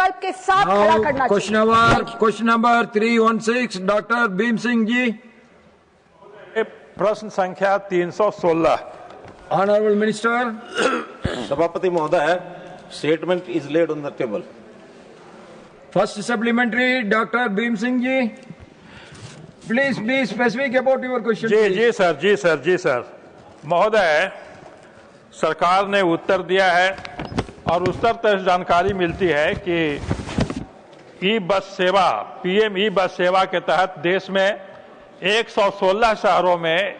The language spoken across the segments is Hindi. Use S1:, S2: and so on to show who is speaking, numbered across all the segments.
S1: संकल्प के साथ खड़ा करना चाहिए।
S2: Question number 316 doctor Bhim Singh ji.
S3: प्रश्न संख्या 316।
S2: Honourable minister.
S4: सभापति महोदय, statement is laid on the table.
S2: First supplementary doctor Bhim Singh ji, please be specific about your question.
S3: जी सर महोदय, सरकार ने उत्तर दिया है और उत्तर से जानकारी मिलती है कि ई बस सेवा, पीएम ई बस सेवा के तहत देश में 116 शहरों में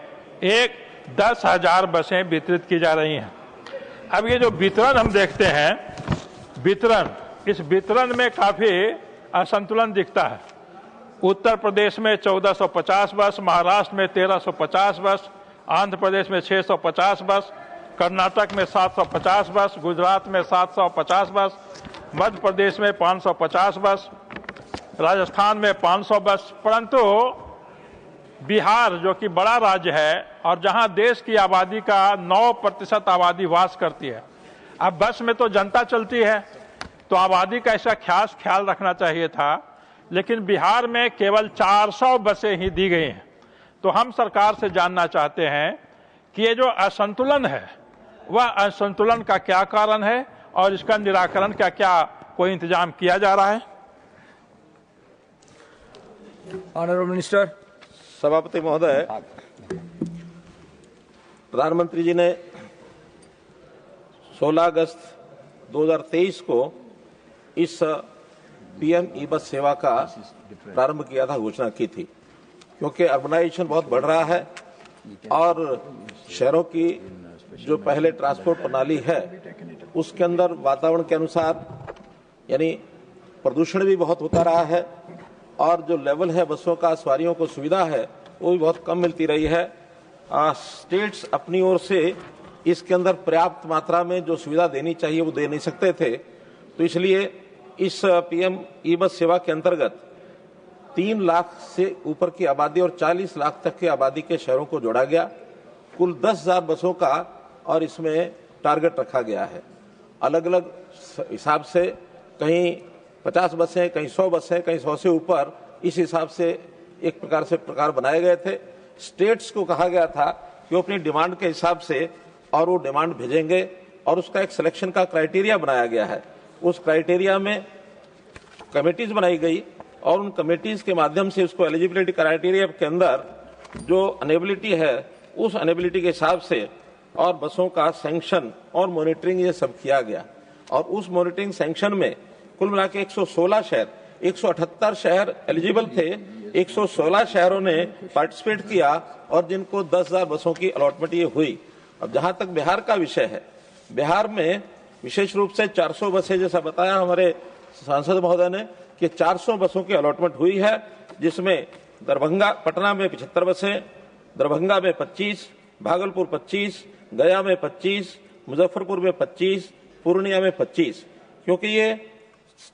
S3: 10,000 बसें वितरित की जा रही हैं। अब ये जो वितरण हम देखते हैं, इस वितरण में काफी असंतुलन दिखता है। उत्तर प्रदेश में 1450 बस, महाराष्ट्र में 1350 बस, आंध्र प्रदेश में 650 बस, कर्नाटक में 750 बस, गुजरात में 750 बस, मध्य प्रदेश में 550 बस, राजस्थान में 500 बस। परंतु बिहार, जो कि बड़ा राज्य है और जहां देश की आबादी का 9% आबादी वास करती है, अब बस में तो जनता चलती है, तो आबादी का ऐसा ख्याल रखना चाहिए था, लेकिन बिहार में केवल 400 बसें ही दी गई हैं। तो हम सरकार से जानना चाहते हैं कि ये जो असंतुलन है, वह असंतुलन का क्या कारण है और इसका निराकरण क्या कोई इंतजाम किया जा रहा है?
S2: Honourable minister.
S4: सभापति महोदय, प्रधानमंत्री जी ने 16 अगस्त 2023 को इस पीएम ई बस सेवा का प्रारंभ किया था, घोषणा की थी, क्योंकि अर्बनाइजेशन बहुत बढ़ रहा है और शहरों की जो पहले ट्रांसपोर्ट प्रणाली है उसके अंदर वातावरण के अनुसार यानी प्रदूषण भी बहुत होता रहा है और जो लेवल है बसों का, सवारियों को सुविधा है, वो भी बहुत कम मिलती रही है। स्टेट्स अपनी ओर से इसके अंदर पर्याप्त मात्रा में जो सुविधा देनी चाहिए वो दे नहीं सकते थे, तो इसलिए इस पीएम ई बस सेवा के अंतर्गत 3 लाख से ऊपर की आबादी और 40 लाख तक की आबादी के शहरों को जोड़ा गया। कुल 10,000 बसों का और इसमें टारगेट रखा गया है। अलग अलग हिसाब से कहीं 50 बसें, कहीं 100 बसें, कहीं 100 से ऊपर, इस हिसाब से एक प्रकार बनाए गए थे। स्टेट्स को कहा गया था कि वो अपनी डिमांड के हिसाब से और वो डिमांड भेजेंगे और उसका एक सिलेक्शन का क्राइटेरिया बनाया गया है। उस क्राइटेरिया में कमेटीज बनाई गई और उन कमेटीज के माध्यम से उसको एलिजिबिलिटी क्राइटेरिया के अंदर जो अनेबिलिटी है उस अनेबिलिटी के हिसाब से और बसों का सैंक्शन और मॉनिटरिंग ये सब किया गया। और उस मॉनिटरिंग सैंक्शन में कुल मिला के 116 शहर, 178 शहर एलिजिबल थे, 116 शहरों ने पार्टिसिपेट किया और जिनको 10,000 बसों की अलॉटमेंट ये हुई। अब जहां तक बिहार का विषय है, बिहार में विशेष रूप से 400 बसें, जैसा बताया हमारे सांसद महोदय ने कि 400 बसों की अलॉटमेंट हुई है, जिसमें पटना में 75 बसें, दरभंगा में 25, भागलपुर 25, गया में 25, मुजफ्फरपुर में 25, पूर्णिया में 25, क्योंकि ये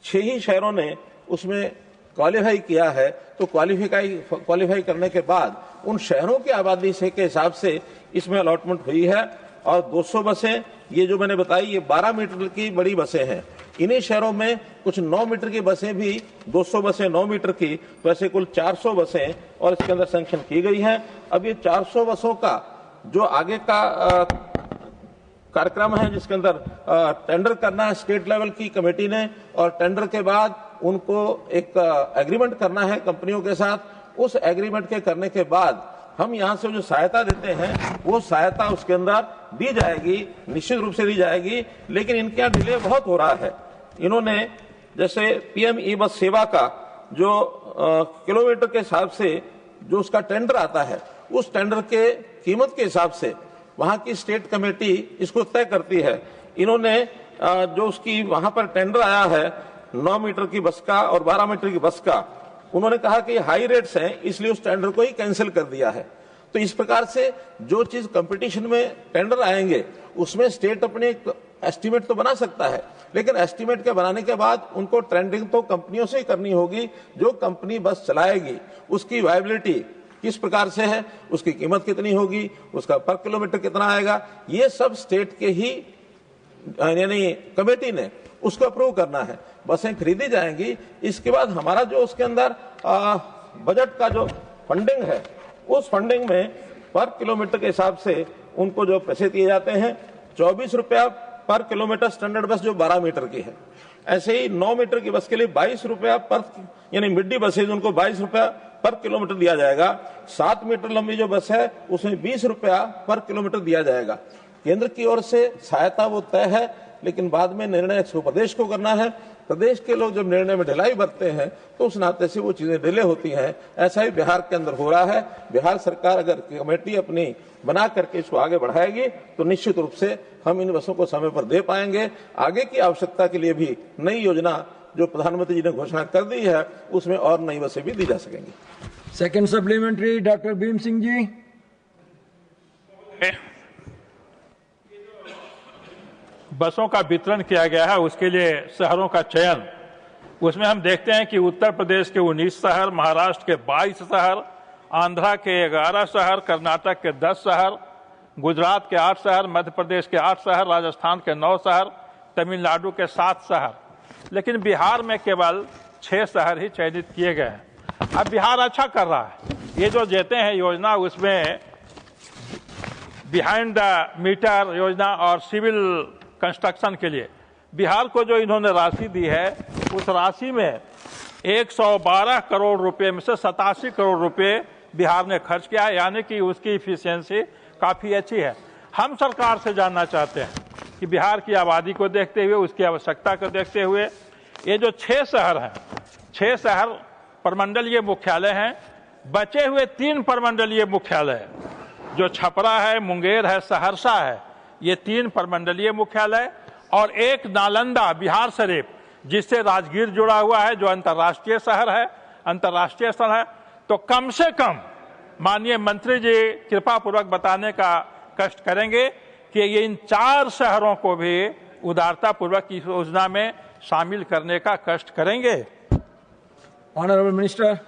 S4: 6 ही शहरों ने उसमें क्वालिफाई किया है। तो क्वालिफाई करने के बाद उन शहरों की आबादी से के हिसाब से इसमें अलॉटमेंट हुई है। और 200 बसें ये जो मैंने बताई, ये 12 मीटर की बड़ी बसें हैं। इन्हीं शहरों में कुछ 9 मीटर की बसें भी, 200 बसें 9 मीटर की, तो ऐसे कुल 400 बसें और इसके अंदर सैंक्शन की गई हैं। अब ये 400 बसों का जो आगे का कार्यक्रम है, जिसके अंदर टेंडर करना है स्टेट लेवल की कमेटी ने, और टेंडर के बाद उनको एक एग्रीमेंट करना है कंपनियों के साथ। उस एग्रीमेंट के करने के बाद हम यहाँ से जो सहायता देते हैं वो सहायता उसके अंदर दी जाएगी, निश्चित रूप से दी जाएगी। लेकिन इनके यहाँ डिले बहुत हो रहा है। इन्होंने जैसे पीएम ई बस सेवा का जो किलोमीटर के हिसाब से जो उसका टेंडर आता है, उस टेंडर के कीमत के हिसाब से वहां की स्टेट कमेटी इसको तय करती है। इन्होंने जो उसकी वहां पर टेंडर आया है 9 मीटर की बस का और 12 मीटर की बस का, उन्होंने कहा कि हाई रेट्स हैं, इसलिए उस टेंडर को ही कैंसिल कर दिया है। तो इस प्रकार से जो चीज कंपटीशन में टेंडर आएंगे उसमें स्टेट अपने एस्टीमेट तो बना सकता है, लेकिन एस्टीमेट के बनाने के बाद उनको ट्रेंडिंग तो कंपनियों से ही करनी होगी। जो कंपनी बस चलाएगी उसकी वायबिलिटी किस प्रकार से है, उसकी कीमत कितनी होगी, उसका पर किलोमीटर कितना आएगा, ये सब स्टेट के ही यानी कमेटी ने उसको अप्रूव करना है, बसें खरीदी जाएंगी। इसके बाद हमारा जो उसके अंदर बजट का जो फंडिंग है, उस फंडिंग में पर किलोमीटर के हिसाब से उनको जो पैसे दिए जाते हैं, 24 रुपया पर किलोमीटर स्टैंडर्ड बस जो 12 मीटर की है, ऐसे ही 9 मीटर की बस के लिए 22 रुपया पर, यानी मिड्डी बसेज उनको 22 रुपया पर किलोमीटर दिया जाएगा। 7 मीटर लंबी जो बस है उसमें 20 रुपया पर किलोमीटर दिया जाएगा। केंद्र की ओर से सहायता वो तय है, लेकिन बाद में निर्णय प्रदेश को करना है। प्रदेश के लोग जब निर्णय में ढिलाई बरतते हैं तो उस नाते से वो चीजें डिले होती हैं। ऐसा ही बिहार के अंदर हो रहा है। बिहार सरकार अगर कमेटी अपनी बना करके इसको आगे बढ़ाएगी तो निश्चित रूप से हम इन बसों को समय पर दे पाएंगे। आगे की आवश्यकता के लिए भी नई योजना जो प्रधानमंत्री जी ने घोषणा कर दी है उसमें और नई बसें भी दी जा सकेंगी।
S2: Second supplementary doctor Bhim Singh ji.
S3: बसों का वितरण किया गया है, उसके लिए शहरों का चयन, उसमें हम देखते हैं कि उत्तर प्रदेश के 19 शहर, महाराष्ट्र के 22 शहर, आंध्रा के 11 शहर, कर्नाटक के 10 शहर, गुजरात के 8 शहर, मध्य प्रदेश के 8 शहर, राजस्थान के 9 शहर, तमिलनाडु के 7 शहर, लेकिन बिहार में केवल 6 शहर ही चयनित किए गए हैं। अब बिहार अच्छा कर रहा है। ये जो देते हैं योजना, उसमें बिहाइंड द मीटर योजना और सिविल कंस्ट्रक्शन के लिए बिहार को जो इन्होंने राशि दी है, उस राशि में 112 करोड़ रुपए में से 87 करोड़ रुपए बिहार ने खर्च किया है, यानी कि उसकी इफिशियंसी काफी अच्छी है। हम सरकार से जानना चाहते हैं कि बिहार की आबादी को देखते हुए, उसकी आवश्यकता को देखते हुए, ये जो 6 शहर हैं, 6 शहर प्रमंडलीय मुख्यालय हैं, बचे हुए 3 प्रमंडलीय मुख्यालय जो छपरा है, मुंगेर है, सहरसा है, ये 3 प्रमंडलीय मुख्यालय और एक नालंदा बिहार शरीफ जिससे राजगीर जुड़ा हुआ है, जो अंतर्राष्ट्रीय शहर है, अंतर्राष्ट्रीय स्थल है। तो कम से कम माननीय मंत्री जी कृपा पूर्वक बताने का कष्ट करेंगे कि ये इन 4 शहरों को भी उदारता पूर्वक इस योजना में शामिल करने का कष्ट करेंगे।
S2: Honourable minister.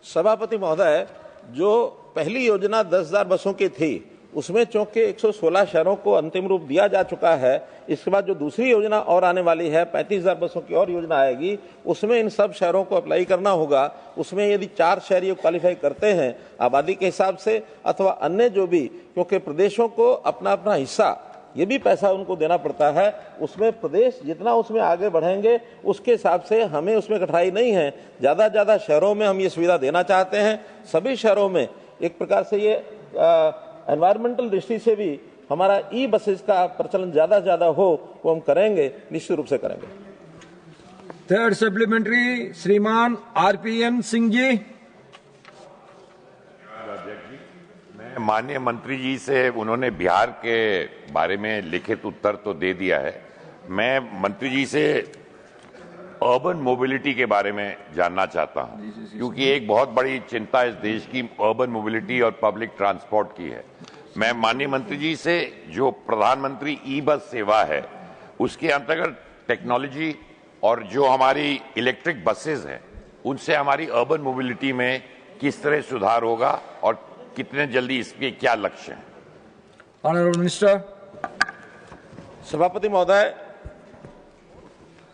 S4: सभापति महोदय, जो पहली योजना 10,000 बसों की थी उसमें चूंकि 116 शहरों को अंतिम रूप दिया जा चुका है। इसके बाद जो दूसरी योजना और आने वाली है, 35,000 बसों की और योजना आएगी, उसमें इन सब शहरों को अप्लाई करना होगा। उसमें यदि 4 शहर ये क्वालिफाई करते हैं आबादी के हिसाब से अथवा अन्य जो भी, क्योंकि प्रदेशों को अपना अपना हिस्सा, ये भी पैसा उनको देना पड़ता है, उसमें प्रदेश जितना उसमें आगे बढ़ेंगे उसके हिसाब से हमें उसमें कठिनाई नहीं है। ज़्यादा से ज़्यादा शहरों में हम ये सुविधा देना चाहते हैं। सभी शहरों में एक प्रकार से ये एनवायरमेंटल दृष्टि से भी हमारा ई बसेस का प्रचलन ज्यादा से ज्यादा हो, वो हम करेंगे, निश्चित रूप से करेंगे।
S2: थर्ड सप्लीमेंट्री श्रीमान आरपीएन सिंह जी।
S5: मैं माननीय मंत्री जी से, उन्होंने बिहार के बारे में लिखित उत्तर तो दे दिया है। मैं मंत्री जी से अर्बन मोबिलिटी के बारे में जानना चाहता हूं, क्योंकि एक बहुत बड़ी चिंता इस देश की अर्बन मोबिलिटी और पब्लिक ट्रांसपोर्ट की है। मैं माननीय मंत्री जी से, जो प्रधानमंत्री ई बस सेवा है उसके अंतर्गत टेक्नोलॉजी और जो हमारी इलेक्ट्रिक बसेस हैं उनसे हमारी अर्बन मोबिलिटी में किस तरह सुधार होगा और कितने जल्दी इसके क्या लक्ष्य हैं।
S2: Honourable minister.
S4: सभापति महोदय,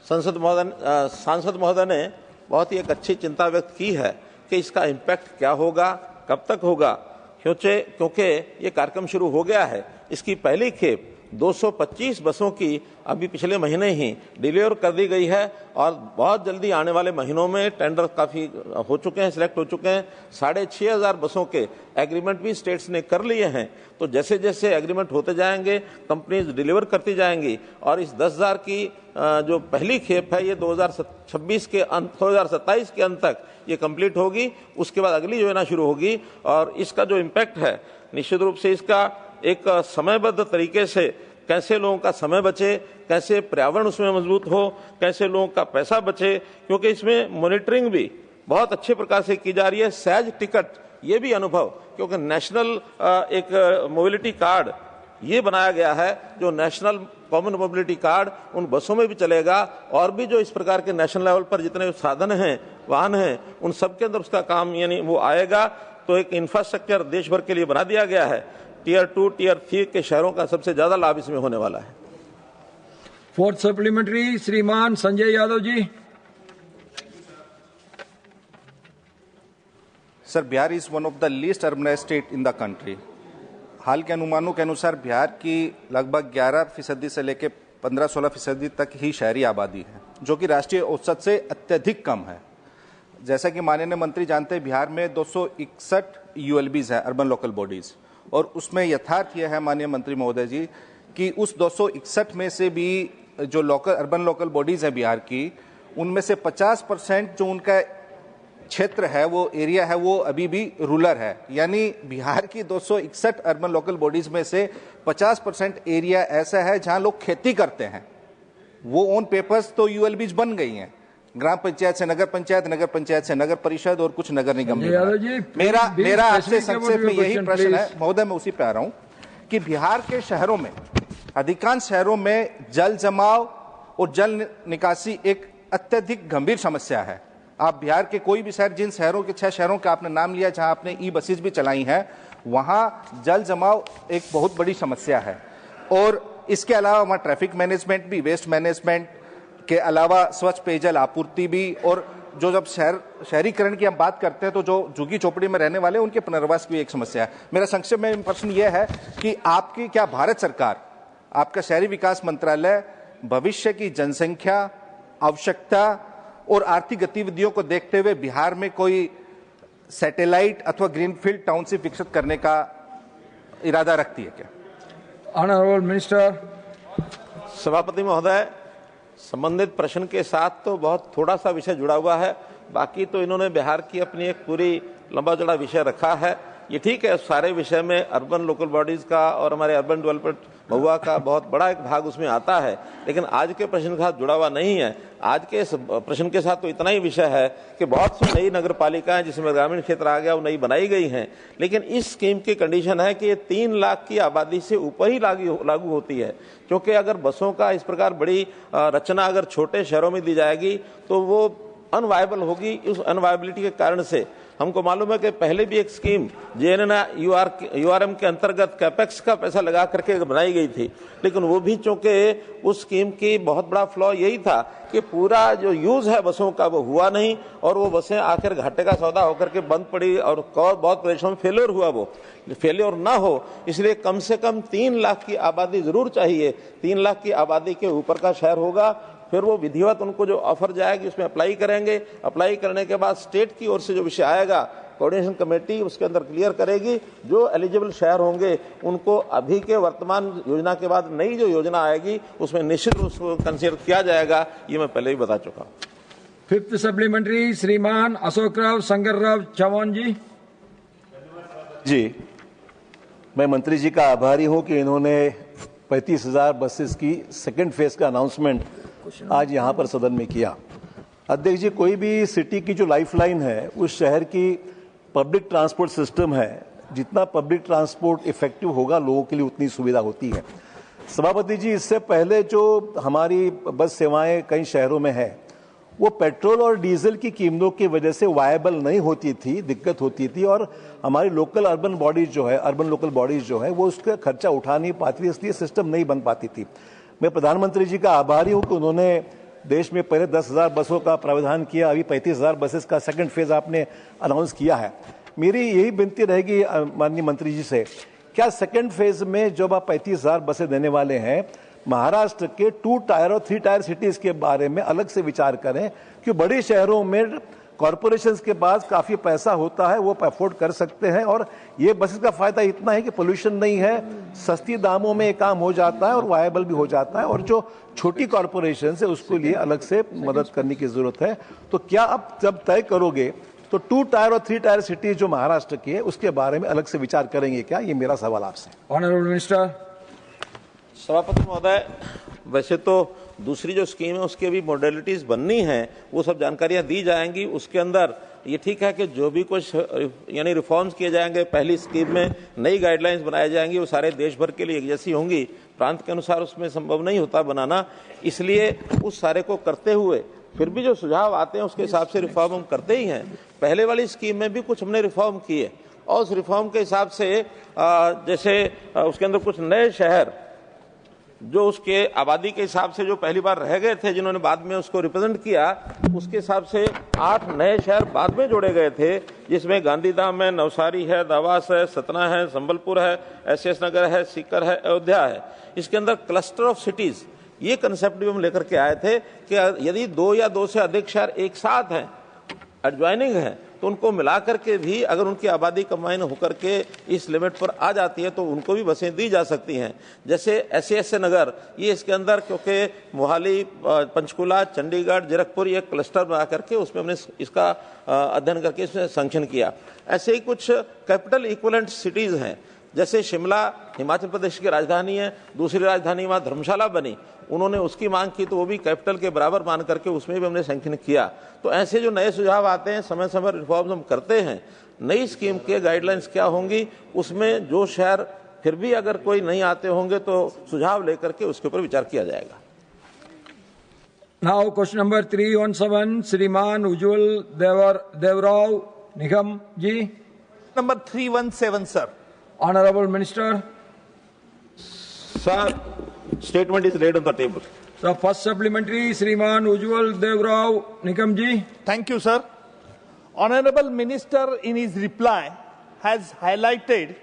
S4: सांसद महोदय ने बहुत ही एक अच्छी चिंता व्यक्त की है कि इसका इम्पैक्ट क्या होगा, कब तक होगा, क्योंकि ये कार्यक्रम शुरू हो गया है। इसकी पहली खेप 225 बसों की अभी पिछले महीने ही डिलीवर कर दी गई है और बहुत जल्दी आने वाले महीनों में टेंडर काफी हो चुके हैं, सिलेक्ट हो चुके हैं। 6,500 बसों के एग्रीमेंट भी स्टेट्स ने कर लिए हैं। तो जैसे जैसे एग्रीमेंट होते जाएंगे, कंपनीज डिलीवर करती जाएंगी और इस 10,000 की जो पहली खेप है ये 2027 के अंत, 2027 के अंत तक ये कंप्लीट होगी। उसके बाद अगली योजना शुरू होगी और इसका जो इम्पैक्ट है, निश्चित रूप से इसका एक समयबद्ध तरीके से कैसे लोगों का समय बचे, कैसे पर्यावरण उसमें मजबूत हो, कैसे लोगों का पैसा बचे, क्योंकि इसमें मॉनिटरिंग भी बहुत अच्छे प्रकार से की जा रही है। सहज टिकट, ये भी अनुभव, क्योंकि नेशनल एक मोबिलिटी कार्ड ये बनाया गया है, जो नेशनल कॉमन मोबिलिटी कार्ड उन बसों में भी चलेगा और भी जो इस प्रकार के नेशनल लेवल पर जितने साधन हैं, वाहन हैं, उन सब के अंदर उसका काम यानी वो आएगा। तो एक इंफ्रास्ट्रक्चर देश भर के लिए बना दिया गया है। टियर 2, टियर 3 के शहरों का सबसे ज्यादा लाभ इसमें होने वाला है।
S2: Fourth supplementary Shriman Sanjay Yadav ji.
S6: Sir, Bihar is one of the least urbanised state in the country. हाल के अनुमानों के अनुसार बिहार की लगभग 11% से लेकर 15-16% तक ही शहरी आबादी है, जो कि राष्ट्रीय औसत से अत्यधिक कम है। जैसा कि माननीय मंत्री जानते हैं, बिहार में 261 यूएलबीज है, अर्बन लोकल बॉडीज, और उसमें यथार्थ यह है माननीय मंत्री महोदय जी कि उस 261 में से भी जो अर्बन लोकल बॉडीज है बिहार की, उनमें से 50% जो उनका क्षेत्र है, वो एरिया है, वो अभी भी रूरल है। यानी बिहार की 261 अर्बन लोकल बॉडीज में से 50% एरिया ऐसा है जहां लोग खेती करते हैं। वो ऑन पेपर्स तो यूएलबीज बन गई हैं, ग्राम पंचायत से नगर पंचायत, नगर पंचायत से नगर परिषद और कुछ नगर निगम भी। मेरा आपसे संक्षेप में यही प्रश्न है महोदय, मैं उसी पे आ रहा हूं कि बिहार के शहरों में, अधिकांश शहरों में जल जमाव और जल निकासी एक अत्यधिक गंभीर समस्या है। आप बिहार के कोई भी शहर, जिन शहरों के 6 शहरों का आपने नाम लिया जहां आपने ई बसेज भी चलाई हैं, वहां जल जमाव एक बहुत बड़ी समस्या है। और इसके अलावा वहां ट्रैफिक मैनेजमेंट भी, वेस्ट मैनेजमेंट के अलावा स्वच्छ पेयजल आपूर्ति भी, और जो जब शहरीकरण की हम बात करते हैं तो जो झुग्गी झोपड़ी में रहने वाले उनके पुनर्वास की भी एक समस्या है। मेरा संक्षेप में प्रश्न यह है कि आपकी क्या भारत सरकार, आपका शहरी विकास मंत्रालय भविष्य की जनसंख्या, आवश्यकता और आर्थिक गतिविधियों को देखते हुए बिहार में कोई सैटेलाइट अथवा ग्रीनफील्ड टाउनशिप विकसित करने का इरादा रखती है क्या?
S2: Honourable minister.
S4: सभापति महोदय, संबंधित प्रश्न के साथ तो बहुत थोड़ा सा विषय जुड़ा हुआ है, बाकी तो इन्होंने बिहार की अपनी एक पूरी लंबा चौड़ा विषय रखा है। ये ठीक है, सारे विषय में अर्बन लोकल बॉडीज का और हमारे अर्बन डेवलपमेंट महुआ का बहुत बड़ा एक भाग उसमें आता है, लेकिन आज के प्रश्न के साथ जुड़ा हुआ नहीं है। आज के प्रश्न के साथ तो इतना ही विषय है कि बहुत सी नई नगर पालिकाएं जिसमें ग्रामीण क्षेत्र आ गया वो नई बनाई गई हैं, लेकिन इस स्कीम की कंडीशन है कि ये 3 लाख की आबादी से ऊपर ही लागू होती है, क्योंकि अगर बसों का इस प्रकार बड़ी रचना अगर छोटे शहरों में दी जाएगी तो वो अनवायबल होगी। उस अनवायबिलिटी के कारण से हमको मालूम है कि पहले भी एक स्कीम यूआरएम के अंतर्गत कैपेक्स का पैसा लगा करके बनाई गई थी, लेकिन वो भी चूंकि उस स्कीम की बहुत बड़ा फ्लॉ यही था कि पूरा जो यूज है बसों का वो हुआ नहीं, और वो बसें आखिर घाटे का सौदा होकर के बंद पड़ी और बहुत प्रदेशों में फेलियर हुआ। वो फेलियर ना हो इसलिए कम से कम 3 लाख की आबादी जरूर चाहिए। 3 लाख की आबादी के ऊपर का शहर होगा, फिर वो विधिवत उनको जो ऑफर जाएगी उसमें अप्लाई करेंगे। अप्लाई करने के बाद स्टेट की ओर से जो विषय आएगा, कोऑर्डिनेशन कमेटी उसके अंदर क्लियर करेगी। जो एलिजिबल शहर होंगे उनको अभी के वर्तमान योजना के बाद नई जो योजना आएगी उसमें निश्चित रूप से कंसीडर किया जाएगा, ये मैं पहले ही बता चुका हूँ।
S2: फिफ्थ सप्लीमेंट्री श्रीमान अशोक राव शंकर राव चौहान जी।
S7: मैं मंत्री जी का आभारी हूं कि इन्होंने 35,000 बसेस की सेकेंड फेज का अनाउंसमेंट आज यहां पर सदन में किया। अध्यक्ष जी, कोई भी सिटी की जो लाइफलाइन है, उस शहर की पब्लिक ट्रांसपोर्ट सिस्टम है, जितना पब्लिक ट्रांसपोर्ट इफेक्टिव होगा लोगों के लिए उतनी सुविधा होती है। सभापति जी, इससे पहले जो हमारी बस सेवाएं कई शहरों में है, वो पेट्रोल और डीजल की कीमतों की वजह से वायबल नहीं होती थी, दिक्कत होती थी, और हमारी लोकल अर्बन बॉडीज जो है, अर्बन लोकल बॉडीज जो है, वो उसका खर्चा उठा नहीं पाती, इसलिए सिस्टम नहीं बन पाती थी। मैं प्रधानमंत्री जी का आभारी हूं कि उन्होंने देश में पहले 10,000 बसों का प्रावधान किया, अभी 35,000 बसेस का सेकंड फेज आपने अनाउंस किया है। मेरी यही विनती रहेगी माननीय मंत्री जी से, क्या सेकंड फेज में जब आप 35,000 बसें देने वाले हैं, महाराष्ट्र के 2 टायर और 3 टायर सिटीज के बारे में अलग से विचार करें, क्योंकि बड़े शहरों में कॉर्पोरेशंस के पास काफी पैसा होता है, वो अफोर्ड कर सकते हैं, और ये बसेस का फायदा इतना है कि पोल्यूशन नहीं है, सस्ती दामों में काम हो जाता है और वायबल भी हो जाता है, और जो छोटी कॉर्पोरेशन है उसके लिए अलग से मदद करने की जरूरत है। तो क्या आप जब तय करोगे तो 2 टायर और 3 टायर सिटीज जो महाराष्ट्र की है उसके बारे में अलग से विचार करेंगे क्या? ये मेरा सवाल आपसे।
S2: Honourable minister.
S4: सभापति महोदय, वैसे तो दूसरी जो स्कीम है उसके भी मॉडलिटीज बननी है, वो सब जानकारियां दी जाएंगी। उसके अंदर ये ठीक है कि जो भी कुछ यानी रिफॉर्म्स किए जाएंगे, पहली स्कीम में नई गाइडलाइंस बनाई जाएंगी, वो सारे देश भर के लिए एक जैसी होंगी, प्रांत के अनुसार उसमें संभव नहीं होता बनाना, इसलिए उस सारे को करते हुए फिर भी जो सुझाव आते हैं उसके हिसाब से रिफॉर्म हम करते ही हैं। पहले वाली स्कीम में भी कुछ हमने रिफॉर्म किए, और उस रिफॉर्म के हिसाब से जैसे उसके अंदर कुछ नए शहर जो उसके आबादी के हिसाब से जो पहली बार रह गए थे, जिन्होंने बाद में उसको रिप्रेजेंट किया, उसके हिसाब से 8 नए शहर बाद में जोड़े गए थे, जिसमें गांधीधाम है, नवसारी है, देवास है, सतना है, संबलपुर है, एसएस नगर है, सीकर है, अयोध्या है। इसके अंदर क्लस्टर ऑफ सिटीज, ये कंसेप्ट भी हम लेकर के आए थे कि यदि 2 या 2 से अधिक शहर एक साथ हैं, एडजॉइनिंग है, तो उनको मिलाकर के भी अगर उनकी आबादी कंबाइन होकर के इस लिमिट पर आ जाती है तो उनको भी बसें दी जा सकती हैं। जैसे एसएस नगर, ये इसके अंदर, क्योंकि मोहाली, पंचकुला, चंडीगढ़, जीरकपुर, ये क्लस्टर बना करके उसमें हमने इसका अध्ययन करके इसमें सैंक्शन किया। ऐसे ही कुछ कैपिटल इक्विवेलेंट सिटीज हैं, जैसे शिमला हिमाचल प्रदेश की राजधानी है, दूसरी राजधानी वहाँ धर्मशाला बनी, उन्होंने उसकी मांग की तो वो भी कैपिटल के बराबर मान करके उसमें भी हमने सैंक्शन किया। तो ऐसे जो नए सुझाव आते हैं, समय समय रिफॉर्म्स हम करते हैं। नई स्कीम के गाइडलाइंस क्या होंगी, उसमें जो शहर फिर भी अगर कोई नहीं आते होंगे तो सुझाव लेकर के उसके ऊपर विचार किया जाएगा।
S2: Now question number 317, श्रीमान उज्जवल देवराव निगम जी।
S8: Number 317, sir.
S2: Honorable Minister.
S4: Sir, statement is laid on the table.
S2: So first supplementary, श्रीमान उज्जवल देवराव निगम जी।
S8: Thank you, sir. Honorable Minister, in his reply, has highlighted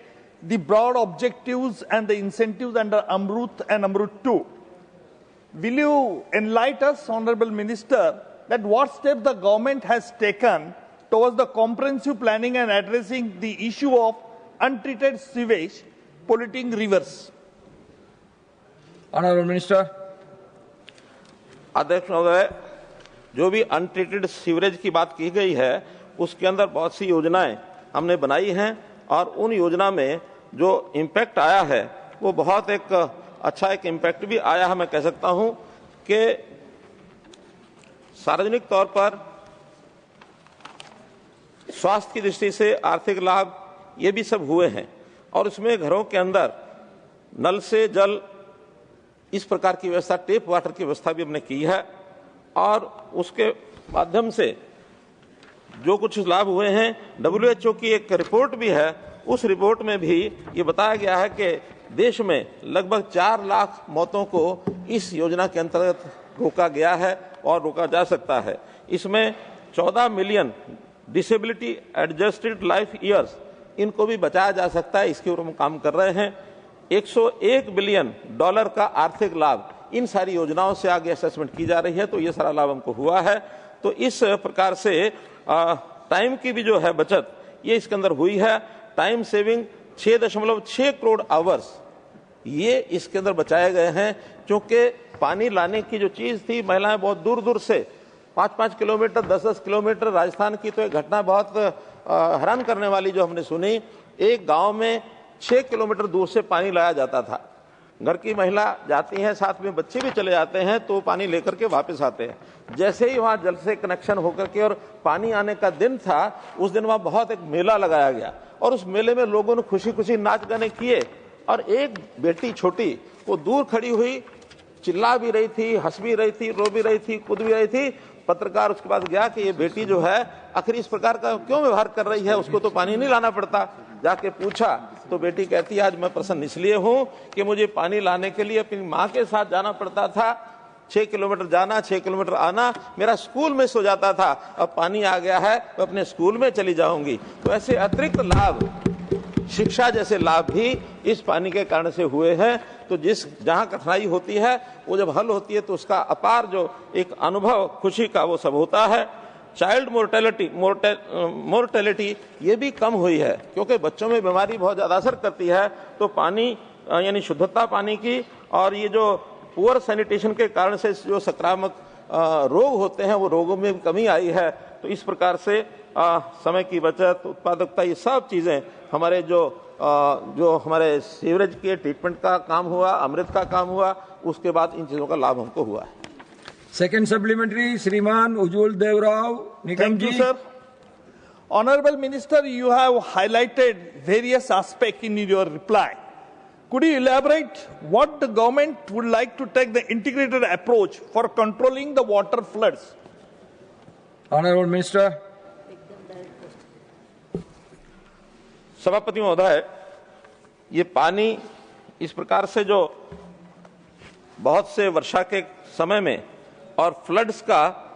S8: the broad objectives and the incentives under Amrut and Amrut 2. Will you enlighten us, Honorable Minister, that what steps the government has taken towards the comprehensive planning and addressing the issue of untreated sewage polluting rivers?
S2: Honorable Minister.
S4: अध्यक्ष महोदय, जो भी अनट्रीटेड सीवरेज की बात की गई है उसके अंदर बहुत सी योजनाएं हमने बनाई हैं और उन योजना में जो इम्पैक्ट आया है वो बहुत एक अच्छा एक इम्पैक्ट भी आया है। मैं कह सकता हूं कि सार्वजनिक तौर पर स्वास्थ्य की दृष्टि से आर्थिक लाभ ये भी सब हुए हैं और उसमें घरों के अंदर नल से जल इस प्रकार की व्यवस्था, टेप वाटर की व्यवस्था भी हमने की है और उसके माध्यम से जो कुछ लाभ हुए हैं, WHO की एक रिपोर्ट भी है, उस रिपोर्ट में भी ये बताया गया है कि देश में लगभग 4 लाख मौतों को इस योजना के अंतर्गत रोका गया है और रोका जा सकता है। इसमें 14 million disability adjusted life years, इनको भी बचाया जा सकता है। इसके ऊपर हम काम कर रहे हैं। $101 बिलियन का आर्थिक लाभ इन सारी योजनाओं से आगे असेसमेंट की जा रही है, तो ये सारा लाभ हमको हुआ है। तो इस प्रकार से टाइम की भी जो है बचत ये इसके अंदर हुई है। टाइम सेविंग 6.6 करोड़ आवर्स ये इसके अंदर बचाए गए हैं, क्योंकि पानी लाने की जो चीज थी, महिलाएं बहुत दूर दूर से 5-5 किलोमीटर, 10-10 किलोमीटर, राजस्थान की तो एक घटना बहुत हैरान करने वाली जो हमने सुनी, एक गांव में 6 किलोमीटर दूर से पानी लाया जाता था। घर की महिला जाती हैं, साथ में बच्चे भी चले जाते हैं, तो पानी लेकर के वापस आते हैं। जैसे ही वहां जल से कनेक्शन होकर के और पानी आने का दिन था, उस दिन वहां बहुत एक मेला लगाया गया और उस मेले में लोगों ने खुशी खुशी नाच गाने किए और एक बेटी छोटी वो दूर खड़ी हुई, चिल्ला भी रही थी, हंस भी रही थी, रो भी रही थी, कूद भी रही थी। पत्रकार उसके पास गया कि ये बेटी जो है आखिर इस प्रकार का क्यों व्यवहार कर रही है, उसको तो पानी नहीं लाना पड़ता। जाके पूछा तो बेटी कहती है, आज मैं प्रसन्न इसलिए हूं कि मुझे पानी लाने के लिए अपनी माँ के साथ जाना पड़ता था, 6 किलोमीटर जाना, 6 किलोमीटर आना, मेरा स्कूल मिस हो जाता था, अब पानी आ गया है तो अपने स्कूल में चली जाऊंगी। तो ऐसे अतिरिक्त लाभ, शिक्षा जैसे लाभ भी इस पानी के कारण से हुए हैं। तो जहां कठिनाई होती है वो जब हल होती है तो उसका अपार जो एक अनुभव खुशी का वो सब होता है। चाइल्ड मोर्टेलिटी ये भी कम हुई है, क्योंकि बच्चों में बीमारी बहुत ज्यादा असर करती है। तो पानी यानी शुद्धता पानी की और ये जो पुअर सैनिटेशन के कारण से जो संक्रामक रोग होते हैं वो रोगों में भी कमी आई है। तो इस प्रकार से समय की बचत, उत्पादकता, ये सब चीजें हमारे जो हमारे सीवरेज के ट्रीटमेंट का काम हुआ, अमृत का काम हुआ, उसके बाद इन चीजों का लाभ हमको हुआ है।
S2: सेकंड सप्लीमेंट्री, श्रीमान उज्जवल देवराव निगम जी।
S8: Thank you, sir. Honorable Minister, you have highlighted various aspects in your reply. Could you elaborate what the government would like to take the integrated approach for controlling the water floods?
S2: Honorable Minister.
S4: सभापति महोदय, ये पानी इस प्रकार से जो बहुत से वर्षा के समय में और फ्लड्स का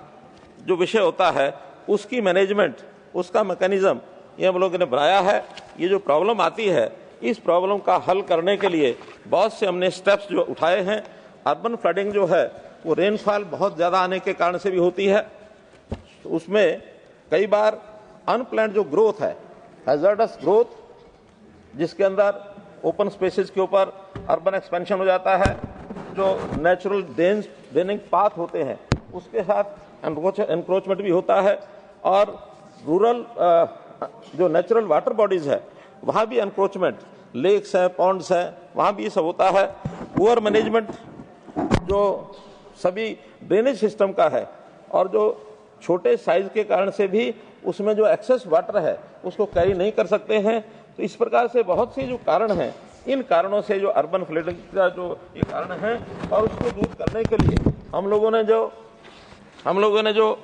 S4: जो विषय होता है उसकी मैनेजमेंट, उसका मैकेनिज्म ये हम लोगों ने बनाया है। ये जो प्रॉब्लम आती है इस प्रॉब्लम का हल करने के लिए बहुत से हमने स्टेप्स जो उठाए हैं। अर्बन फ्लडिंग जो है वो रेनफॉल बहुत ज़्यादा आने के कारण से भी होती है। उसमें कई बार अनप्लान्ड जो ग्रोथ है, हैजर्डस ग्रोथ, जिसके अंदर ओपन स्पेसेस के ऊपर अर्बन एक्सपेंशन हो जाता है, जो नेचुरल ड्रेनिंग पाथ होते हैं उसके साथ एनक्रोचमेंट भी होता है, और रूरल जो नेचुरल वाटर बॉडीज है वहाँ भी एनक्रोचमेंट, लेक्स हैं, पॉन्ड्स हैं, वहाँ भी ये सब होता है। पुअर मैनेजमेंट जो सभी ड्रेनेज सिस्टम का है, और जो छोटे साइज के कारण से भी उसमें जो एक्सेस वाटर है उसको कैरी नहीं कर सकते हैं। तो इस प्रकार से बहुत से जो कारण हैं, इन कारणों से जो अर्बन फ्लडिंग का जो ये कारण है, और उसको दूर करने के लिए हम लोगों ने जो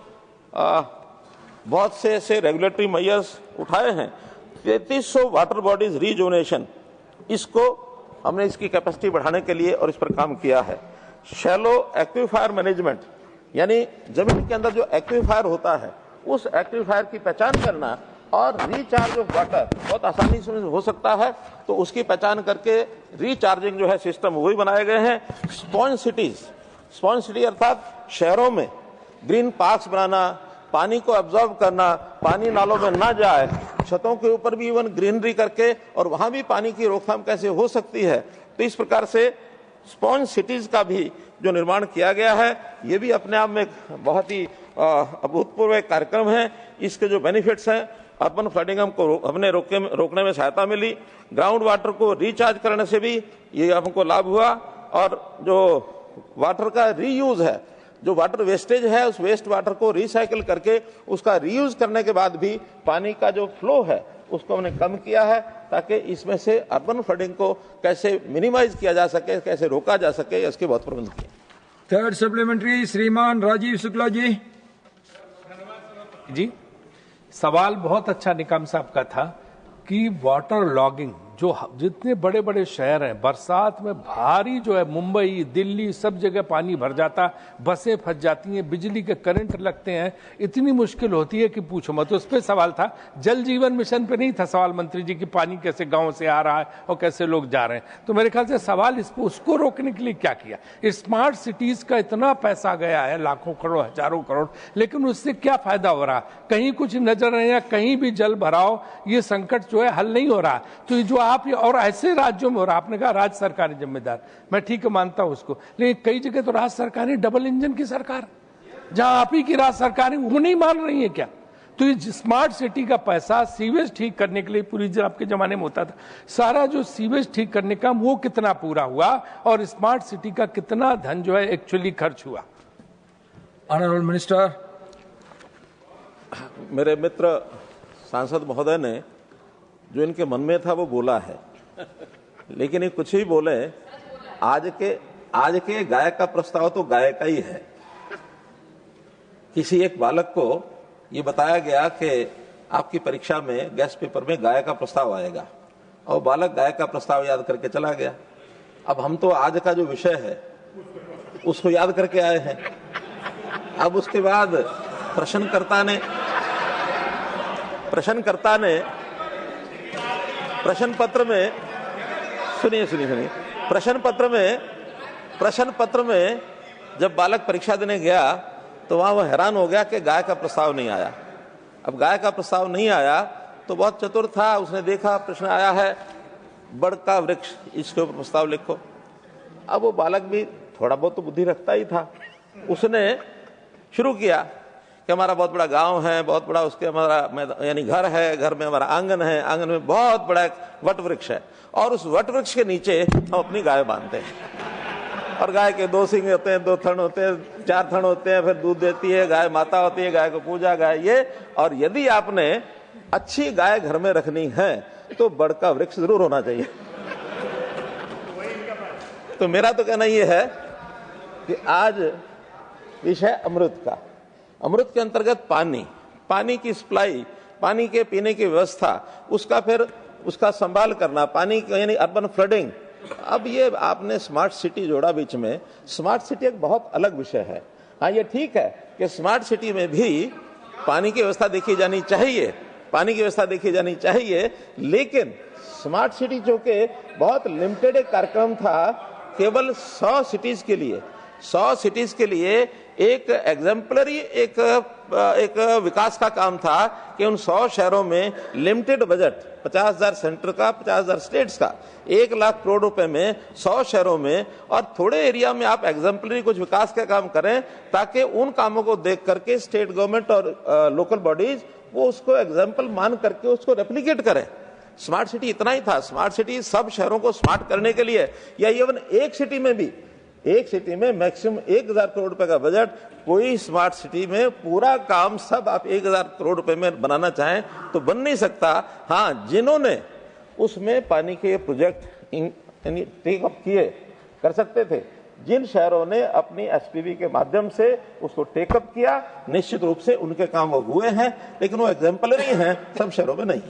S4: बहुत से ऐसे रेगुलेटरी मेजर्स उठाए हैं। 3300 वाटर बॉडीज रीजोनेशन, इसको हमने इसकी कैपेसिटी बढ़ाने के लिए और इस पर काम किया है। शैलो एक्विफायर मैनेजमेंट, यानी जमीन के अंदर जो एक्विफायर होता है उस एक्विफायर की पहचान करना और रिचार्ज ऑफ वाटर बहुत आसानी से हो सकता है, तो उसकी पहचान करके रिचार्जिंग जो है सिस्टम वही बनाए गए हैं। स्पॉन्ज सिटी अर्थात शहरों में ग्रीन पार्क्स बनाना, पानी को एब्जॉर्ब करना, पानी नालों में ना जाए, छतों के ऊपर भी इवन ग्रीनरी करके और वहां भी पानी की रोकथाम कैसे हो सकती है। तो इस प्रकार से स्पॉन्ज सिटीज का भी जो निर्माण किया गया है, ये भी अपने आप में बहुत ही अभूतपूर्व एक कार्यक्रम है। इसके जो बेनिफिट्स हैं, अर्बन फ्लडिंग हमने रोकने में सहायता मिली, ग्राउंड वाटर को रिचार्ज करने से भी ये हमको लाभ हुआ, और जो वाटर का रीयूज है, जो वाटर वेस्टेज है उस वेस्ट वाटर को रिसाइकिल करके उसका रीयूज करने के बाद भी पानी का जो फ्लो है उसको हमने कम किया है, ताकि इसमें से अर्बन फ्लडिंग को कैसे मिनिमाइज किया जा सके, कैसे रोका जा सके, इसके बहुत प्रबंध किए।
S2: थर्ड सप्लीमेंट्री श्रीमान राजीव शुक्ला जी।
S9: सवाल बहुत अच्छा निकम साहब का था कि वाटर लॉगिंग, जो जितने बड़े बड़े शहर हैं, बरसात में भारी जो है मुंबई, दिल्ली, सब जगह पानी भर जाता, बसें फंस जाती हैं, बिजली के करंट लगते हैं, इतनी मुश्किल होती है कि पूछो मत। उस पर सवाल था, जल जीवन मिशन पे नहीं था सवाल मंत्री जी की पानी कैसे गांव से आ रहा है और कैसे लोग जा रहे हैं। तो मेरे ख्याल से सवाल उसको रोकने के लिए क्या किया। स्मार्ट सिटीज का इतना पैसा गया है, लाखों करोड़, हजारों करोड़, लेकिन उससे क्या फायदा हो रहा? कहीं कुछ नजर नहीं है, कहीं भी जल भराव, ये संकट जो है हल नहीं हो रहा। तो जो आप और ऐसे राज्यों में हो रहा, आपने कहा राज्य सरकार जिम्मेदार, मैं ठीक मानता हूं उसको, लेकिन कई जगह तो राज्य सरकारें डबल इंजन की सरकार, जहां आप ही की राज्य सरकारें वो नहीं मान रही है क्या? तो ये स्मार्ट सिटी का पैसा सीवेज ठीक करने के लिए पूरी आपके जमाने में होता था, सारा जो सीवेज ठीक करने का वो कितना पूरा हुआ और स्मार्ट सिटी का कितना धन जो है एक्चुअली खर्च हुआ?
S2: Honourable minister.
S4: मेरे मित्र सांसद महोदय ने जो इनके मन में था वो बोला है, लेकिन ये कुछ ही बोले। आज के गायक का प्रस्ताव तो गायक का ही है। किसी एक बालक को ये बताया गया कि आपकी परीक्षा में गेस्ट पेपर में गायक का प्रस्ताव आएगा, और बालक गायक का प्रस्ताव याद करके चला गया। अब हम तो आज का जो विषय है उसको याद करके आए हैं। अब उसके बाद प्रश्नकर्ता ने प्रश्न पत्र में सुनिए प्रश्न पत्र में जब बालक परीक्षा देने गया तो वहां वो हैरान हो गया कि गाय का प्रस्ताव नहीं आया। अब गाय का प्रस्ताव नहीं आया तो बहुत चतुर था, उसने देखा प्रश्न आया है बड़ का वृक्ष, इसके ऊपर प्रस्ताव लिखो। अब वो बालक भी थोड़ा बहुत तो बुद्धि रखता ही था, उसने शुरू किया कि हमारा बहुत बड़ा गांव है, बहुत बड़ा उसके हमारा यानी घर है, घर में हमारा आंगन है, आंगन में बहुत बड़ा एक वट वृक्ष है, और उस वट वृक्ष के नीचे हम अपनी गाय बांधते हैं। और गाय के 2 सींग होते हैं, 2 थन होते हैं, 4 थन होते हैं, फिर दूध देती है, गाय माता होती है, गाय को पूजा, गाय ये। और यदि आपने अच्छी गाय घर में रखनी है तो बड़ का वृक्ष जरूर होना चाहिए। तो मेरा तो कहना यह है कि आज विषय अमृत का, अमृत के अंतर्गत पानी की सप्लाई, पानी के पीने की व्यवस्था, उसका फिर उसका संभाल करना, पानी यानी अर्बन फ्लडिंग, अब ये आपने स्मार्ट सिटी जोड़ा बीच में, स्मार्ट सिटी एक बहुत अलग विषय है। हाँ, ये ठीक है कि स्मार्ट सिटी में भी पानी की व्यवस्था देखी जानी चाहिए, पानी की व्यवस्था देखी जानी चाहिए, लेकिन स्मार्ट सिटी जो कि बहुत लिमिटेड एक कार्यक्रम था, केवल 100 सिटीज के लिए, 100 सिटीज के लिए एक एग्जाम्पलरी एक विकास का काम था कि उन 100 शहरों में लिमिटेड बजट 50,000 सेंटर का, 50,000 स्टेट्स का, 1 लाख करोड़ रुपए में 100 शहरों में और थोड़े एरिया में आप एग्जाम्पलरी कुछ विकास का काम करें, ताकि उन कामों को देख करके स्टेट गवर्नमेंट और लोकल बॉडीज वो उसको एग्जाम्पल मान करके उसको रेप्लिकेट करें। स्मार्ट सिटी इतना ही था। स्मार्ट सिटी सब शहरों को स्मार्ट करने के लिए, या इवन एक सिटी में भी, एक सिटी में मैक्सिमम 1,000 करोड़ रुपए का बजट, कोई स्मार्ट सिटी में पूरा काम सब आप 1,000 करोड़ रुपए में बनाना चाहें तो बन नहीं सकता। हाँ, जिन्होंने उसमें पानी के प्रोजेक्ट टेक अप किए कर सकते थे, जिन शहरों ने अपनी एसपीवी के माध्यम से उसको टेकअप किया, निश्चित रूप से उनके काम वो हुए हैं, लेकिन वो एग्जाम्पलरी हैं, सब शहरों में नहीं।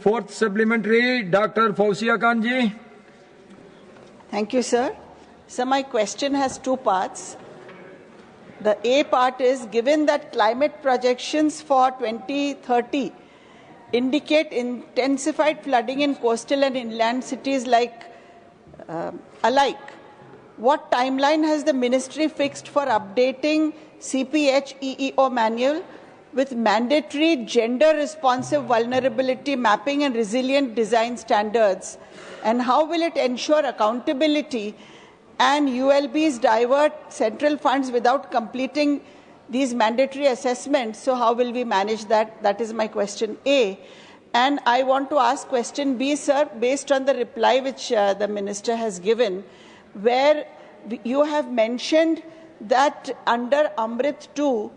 S2: Fourth supplementary doctor Fauzia Khan ji.
S1: Thank you, sir. So my question has two parts. The A part is, given that climate projections for 2030 indicate intensified flooding in coastal and inland cities alike, what timeline has the ministry fixed for updating CPHEEO manual with mandatory gender-responsive vulnerability mapping and resilient design standards? And how will it ensure accountability and ULBs divert central funds without completing these mandatory assessments? So how will we manage that? That is my question A. And I want to ask question B, sir, based on the reply which the minister has given, where you have mentioned that under Amrit 2,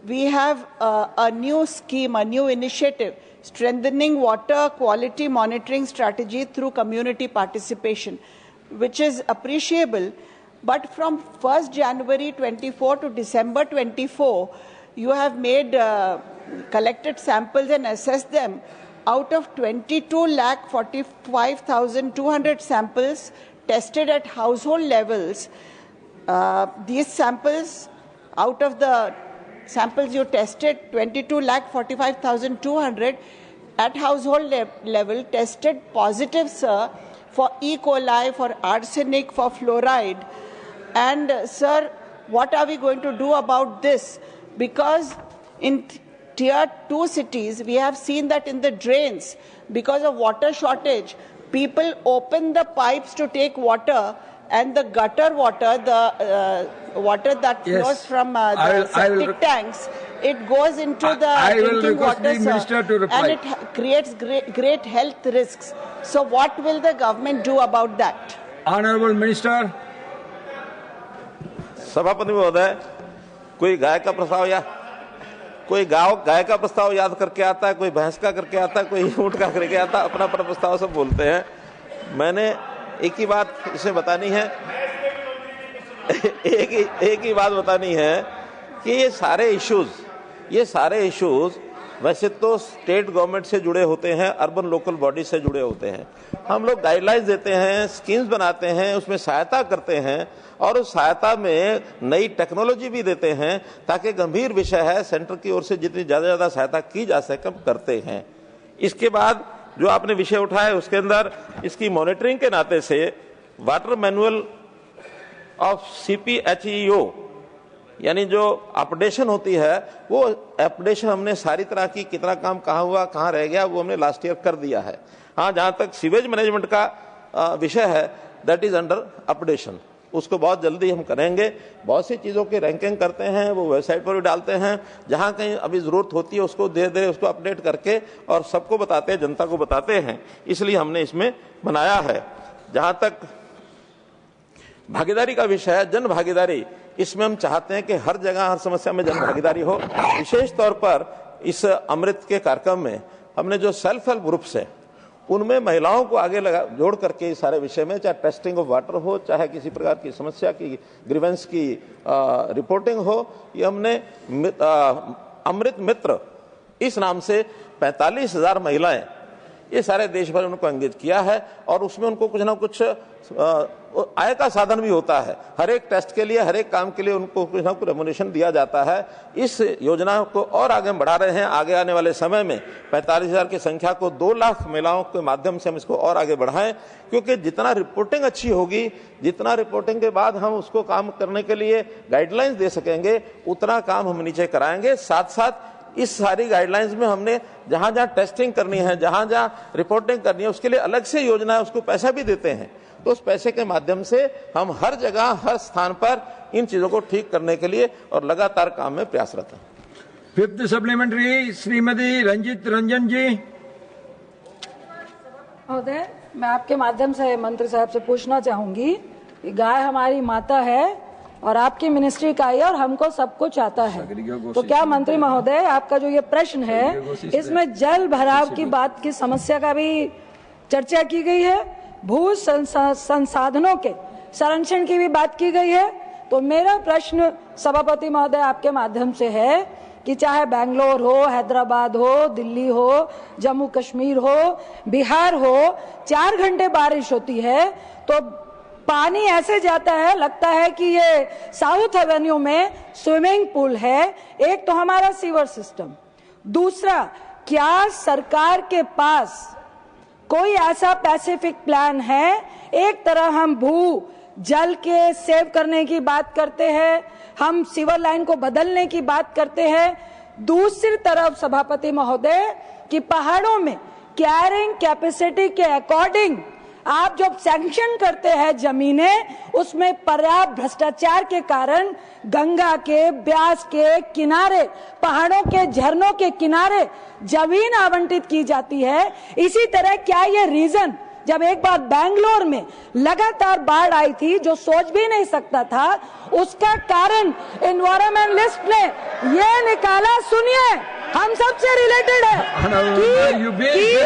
S1: we have a new scheme, a new initiative, strengthening water quality monitoring strategy through community participation, which is appreciable. But from 1st January 24 to December 24, you have made collected samples and assessed them. Out of 22,45,200 samples tested at household levels, these samples, out of the samples you tested, 22,45,200 at household level tested positive, sir, for E. coli, for arsenic, for fluoride. And, sir, what are we going to do about this? Because in Tier 2 cities, we have seen that in the drains, because of water shortage, people open the pipes to take water, and the gutter water, the water that flows from the septic tanks, it goes into the drinking water, sir, and it creates great health risks. So what will the government do about that?
S2: Honorable Minister.
S4: सभापति महोदय, कोई गाय का प्रस्ताव या कोई गाय का प्रस्ताव याद करके आता है, कोई भैंस का करके आता है, कोई ऊंट का करके आता है, अपना अपना प्रस्ताव सब बोलते हैं। मैंने एक ही बात इसे बतानी है, एक ही बात बतानी है कि ये सारे इश्यूज वैसे तो स्टेट गवर्नमेंट से जुड़े होते हैं, अर्बन लोकल बॉडी से जुड़े होते हैं। हम लोग गाइडलाइंस देते हैं, स्कीम्स बनाते हैं, उसमें सहायता करते हैं और उस सहायता में नई टेक्नोलॉजी भी देते हैं, ताकि गंभीर विषय है, सेंटर की ओर से जितनी ज्यादा सहायता की जा सके करते हैं। इसके बाद जो आपने विषय उठाया उसके अंदर इसकी मॉनिटरिंग के नाते से वाटर मैनुअल ऑफ CPHEO यानी जो अपडेशन होती है, वो अपडेशन हमने सारी तरह की, कितना काम कहाँ हुआ, कहाँ रह गया, वो हमने लास्ट ईयर कर दिया है। हाँ, जहाँ तक सीवेज मैनेजमेंट का विषय है, दैट इज अंडर अपडेशन, उसको बहुत जल्दी हम करेंगे। बहुत सी चीज़ों की रैंकिंग करते हैं, वो वेबसाइट पर भी डालते हैं, जहाँ कहीं अभी ज़रूरत होती है उसको धीरे उसको अपडेट करके और सबको बताते हैं, जनता को बताते हैं, इसलिए हमने इसमें बनाया है। जहाँ तक भागीदारी का विषय है, जन भागीदारी, इसमें हम चाहते हैं कि हर जगह हर समस्या में जन भागीदारी हो। विशेष तौर पर इस अमृत के कार्यक्रम में हमने जो सेल्फ हेल्प ग्रुप्स है, उनमें महिलाओं को आगे जोड़ करके इस सारे विषय में, चाहे टेस्टिंग ऑफ वाटर हो, चाहे किसी प्रकार की समस्या की ग्रीवेंस की रिपोर्टिंग हो, ये हमने अमृत मित्र इस नाम से 45,000 महिलाएं ये सारे देश भर उनको एंगेज किया है और उसमें उनको कुछ ना कुछ आय का साधन भी होता है। हर एक टेस्ट के लिए, हर एक काम के लिए उनको कुछ ना कुछ रेम्युनरेशन दिया जाता है। इस योजना को और आगे बढ़ा रहे हैं। आगे आने वाले समय में 45,000 की संख्या को 2 लाख महिलाओं के माध्यम से हम इसको और आगे बढ़ाएं, क्योंकि जितना रिपोर्टिंग अच्छी होगी, जितना रिपोर्टिंग के बाद हम उसको काम करने के लिए गाइडलाइंस दे सकेंगे, उतना काम हम नीचे कराएंगे। साथ साथ इस सारी गाइडलाइंस में हमने जहां जहां टेस्टिंग करनी है, जहां जहां रिपोर्टिंग करनी है, उसके लिए अलग से योजना है, उसको पैसा भी देते हैं। तो उस पैसे के माध्यम से हम हर जगह, हर स्थान पर इन चीजों को ठीक करने के लिए और लगातार काम में प्रयासरत हैं।
S2: 5th सप्लीमेंट्री श्रीमती रंजित रंजन जी।
S10: महोदय, मैं आपके माध्यम से मंत्री साहब से पूछना चाहूंगी कि गाय हमारी माता है और आपकी मिनिस्ट्री का है और हमको सब कुछ आता है, तो क्या मंत्री महोदय आपका जो ये प्रश्न है इसमें जल भराव की बात की समस्या का भी चर्चा की गई है, भू संसाधनों के संरक्षण की भी बात की गई है? तो मेरा प्रश्न सभापति महोदय आपके माध्यम से है कि चाहे बेंगलोर हो, हैदराबाद हो, दिल्ली हो, जम्मू कश्मीर हो, बिहार हो, 4 घंटे बारिश होती है तो पानी ऐसे जाता है, लगता है कि ये साउथ एवेन्यू में स्विमिंग पूल है। एक तो हमारा सीवर सिस्टम, दूसरा क्या सरकार के पास कोई ऐसा पैसिफिक प्लान है? एक तरह हम भू जल के सेव करने की बात करते हैं, हम सीवर लाइन को बदलने की बात करते हैं, दूसरी तरफ सभापति महोदय कि पहाड़ों में कैरिंग कैपेसिटी के अकॉर्डिंग आप जब सैंक्शन करते हैं जमीनें, उसमें पर्याप्त भ्रष्टाचार के कारण गंगा के, ब्यास के किनारे, पहाड़ों के झरनों के किनारे जमीन आवंटित की जाती है। इसी तरह क्या ये रीजन, जब एक बार बेंगलोर में लगातार बाढ़ आई थी जो सोच भी नहीं सकता था, उसका कारण एनवायरमेंटलिस्ट ने ये निकाला, सुनिए, हम सबसे रिलेटेड है कि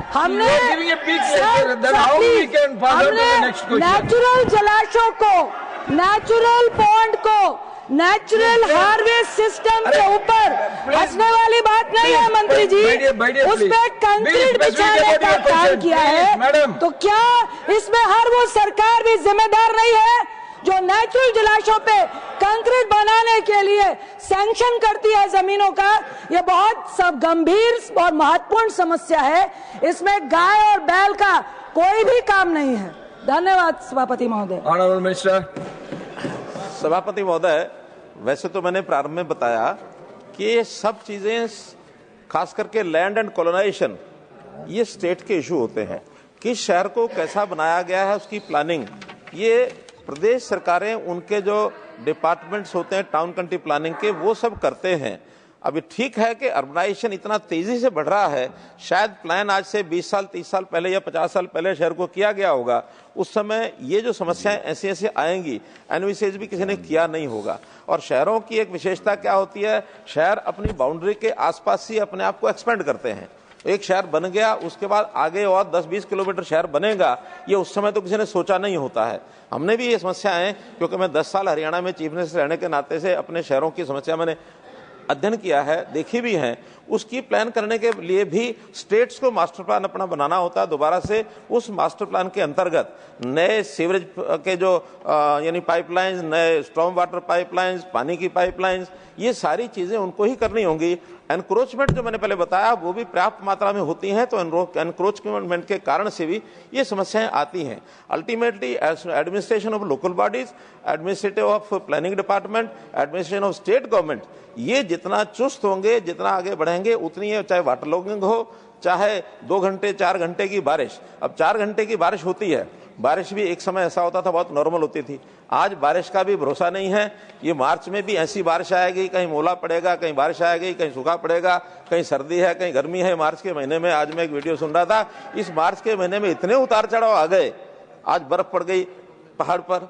S10: हमने नेचुरल जलाशयों को, नेचुरल पॉन्ड को, नेचुरल हार्वेस्ट सिस्टम के ऊपर हंसने वाली बात नहीं है मंत्री जी, उसमें कंक्रीट बिछाने का काम किया है। तो क्या इसमें हर वो सरकार भी जिम्मेदार नहीं है जो नेचुरल जलाशयों पे कंक्रीट बनाने के लिए सैंक्शन करती है जमीनों का? ये बहुत सब गंभीर और महत्वपूर्ण समस्या है, इसमें गाय और बैल का कोई भी काम नहीं है। धन्यवाद सभापति महोदय।
S2: Honourable minister.
S4: सभापति महोदय, वैसे तो मैंने प्रारंभ में बताया कि ये सब चीजें खास करके लैंड एंड कॉलोनाइजेशन ये स्टेट के इशू होते हैं। किस शहर को कैसा बनाया गया है उसकी प्लानिंग ये प्रदेश सरकारें, उनके जो डिपार्टमेंट्स होते हैं टाउन कंट्री प्लानिंग के, वो सब करते हैं। अभी ठीक है कि अर्बनाइजेशन इतना तेजी से बढ़ रहा है, शायद प्लान आज से 20 साल 30 साल पहले या 50 साल पहले शहर को किया गया होगा, उस समय ये जो समस्याएं ऐसी ऐसी आएंगी, एनविसेज भी किसी ने किया नहीं होगा। और शहरों की एक विशेषता क्या होती है, शहर अपनी बाउंड्री के आसपास ही अपने आप को एक्सपेंड करते हैं। एक शहर बन गया, उसके बाद आगे और 10-20 किलोमीटर शहर बनेगा, ये उस समय तो किसी ने सोचा नहीं होता है। हमने भी ये समस्याएं, क्योंकि मैं 10 साल हरियाणा में चीफ मिनिस्टर रहने के नाते से अपने शहरों की समस्या मैंने अध्ययन किया है, देखी भी हैं। उसकी प्लान करने के लिए भी स्टेट्स को मास्टर प्लान अपना बनाना होता है दोबारा से। उस मास्टर प्लान के अंतर्गत नए सीवरेज के जो यानी पाइपलाइंस, नए स्टॉर्म वाटर पाइपलाइंस, पानी की पाइपलाइंस, ये सारी चीजें उनको ही करनी होंगी। एनक्रोचमेंट जो मैंने पहले बताया वो भी पर्याप्त मात्रा में होती हैं, तो एनक्रोचमेंट के कारण से भी ये समस्याएं आती हैं। Ultimately administration of local bodies, administrative of planning department, administration of state government, ये जितना चुस्त होंगे, जितना आगे बढ़ेंगे, उतनी है, चाहे वाटर लॉगिंग हो, चाहे 2 घंटे 4 घंटे की बारिश। अब 4 घंटे की बारिश होती है, बारिश भी एक समय ऐसा होता था बहुत नॉर्मल होती थी, आज बारिश का भी भरोसा नहीं है। ये मार्च में भी ऐसी बारिश आएगी, कहीं मोला पड़ेगा, कहीं बारिश आएगी, कहीं सूखा पड़ेगा, कहीं सर्दी है, कहीं गर्मी है। मार्च के महीने में, आज मैं एक वीडियो सुन रहा था, इस मार्च के महीने में इतने उतार चढ़ाव आ गए, आज बर्फ पड़ गई पहाड़ पर,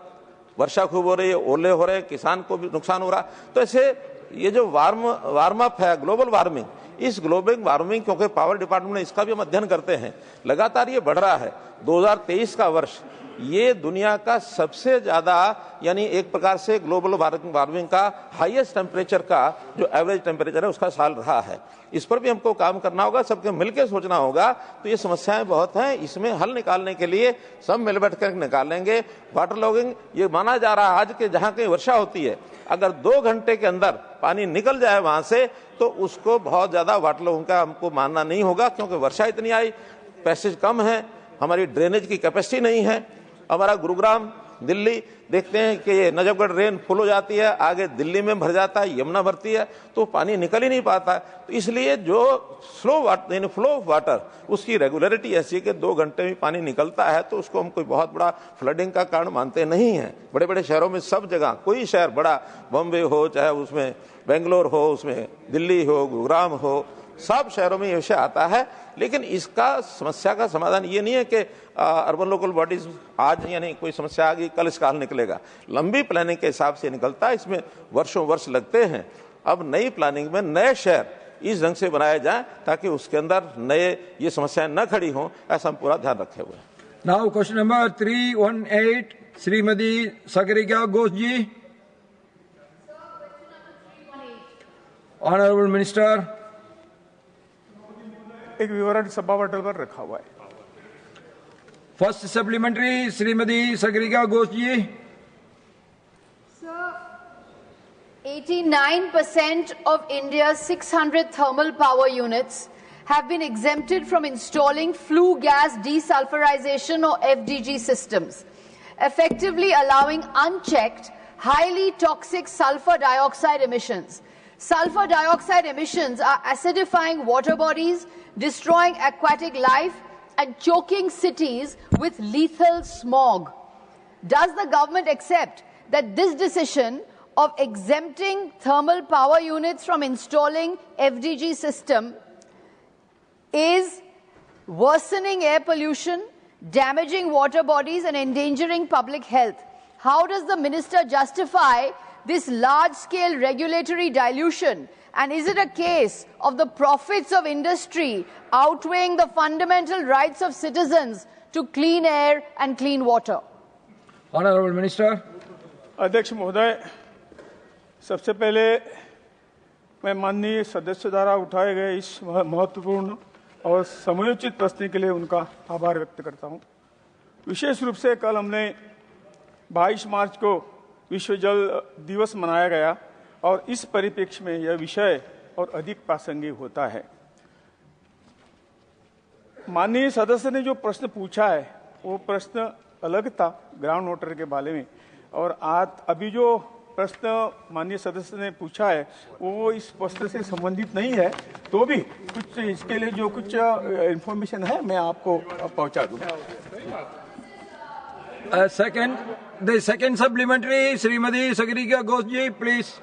S4: वर्षा खूब हो रही है, ओले हो रहे, किसान को भी नुकसान हो रहा। तो ऐसे ये जो वार्म अप है, ग्लोबल वार्मिंग, इस ग्लोबल वार्मिंग, क्योंकि पावर डिपार्टमेंट में इसका भी हम अध्ययन करते हैं, लगातार ये बढ़ रहा है। 2023 का वर्ष ये दुनिया का सबसे ज्यादा यानी एक प्रकार से ग्लोबल वार्मिंग का हाईएस्ट टेम्परेचर का जो एवरेज टेम्परेचर है उसका साल रहा है। इस पर भी हमको काम करना होगा, सबके मिलकर सोचना होगा। तो ये समस्याएं बहुत हैं, इसमें हल निकालने के लिए सब मिल बैठ कर निकालेंगे। वाटर लॉगिंग ये माना जा रहा है आज के जहां कहीं वर्षा होती है, अगर 2 घंटे के अंदर पानी निकल जाए वहां से तो उसको बहुत ज्यादा वाटर लॉगिंग का हमको मानना नहीं होगा, क्योंकि वर्षा इतनी आई, पैसेज कम है, हमारी ड्रेनेज की कैपेसिटी नहीं है। हमारा गुरुग्राम दिल्ली देखते हैं कि ये नजफगढ़ रेन फुल हो जाती है, आगे दिल्ली में भर जाता है, यमुना भरती है, तो पानी निकल ही नहीं पाता है। तो इसलिए जो स्लो वाटर यानी फ्लो ऑफ वाटर उसकी रेगुलरिटी ऐसी है कि 2 घंटे में पानी निकलता है, तो उसको हम कोई बहुत बड़ा फ्लडिंग का कारण मानते नहीं है। बड़े बड़े शहरों में सब जगह, कोई शहर बड़ा, बॉम्बे हो चाहे उसमें बेंगलोर हो, उसमें दिल्ली हो, गुरुग्राम हो, सब शहरों में ये विषय आता है। लेकिन इसका समस्या का समाधान ये नहीं है कि अर्बन लोकल बॉडीज आज यानी कोई समस्या आ गई कल इसका हल निकलेगा। लंबी प्लानिंग के हिसाब से निकलता है, इसमें वर्षों वर्ष लगते हैं। अब नई प्लानिंग में नए शहर इस ढंग से बनाए जाएं ताकि उसके अंदर नए ये समस्याएं न खड़ी हों, ऐसा हम पूरा ध्यान रखे हुए हैं।
S2: Now question number 318 Shrimati Sagarika Ghosh ji. Honourable minister.
S11: एक विवरण सभा पटल पर रखा हुआ है।
S2: First supplementary Shrimati Sagarika Ghosh ji.
S12: 89% of India's 600 thermal power units have been exempted from installing flue gas desulfurization or FDG systems, effectively allowing unchecked, highly toxic sulfur dioxide emissions. Sulfur dioxide emissions are acidifying water bodies, destroying aquatic life, and choking cities with lethal smog. Does the government accept that this decision of exempting thermal power units from installing FDG system is worsening air pollution, damaging water bodies, and endangering public health? How does the minister justify this large-scale regulatory dilution? And is it a case of the profits of industry outweighing the fundamental rights of citizens to clean air and clean water?
S2: Honorable Minister.
S11: अध्यक्ष महोदय, सबसे पहले मैं माननीय सदस्य द्वारा उठाए गए इस महत्वपूर्ण और समयोचित प्रश्न के लिए उनका आभार व्यक्त करता हूं। विशेष रूप से कल हमने 22 मार्च को विश्व जल दिवस मनाया गया और इस परिप्रेक्ष्य में यह विषय और अधिक प्रासंगिक होता है। माननीय सदस्य ने जो प्रश्न पूछा है वो प्रश्न अलग था ग्राउंड वाटर के बारे में, और आज अभी जो प्रश्न माननीय सदस्य ने पूछा है वो इस प्रश्न से संबंधित नहीं है, तो भी कुछ इसके लिए जो कुछ इंफॉर्मेशन है मैं आपको पहुंचा दूंगा।
S2: The second supplementary, Srimati Sagarika Ghosh ji, please.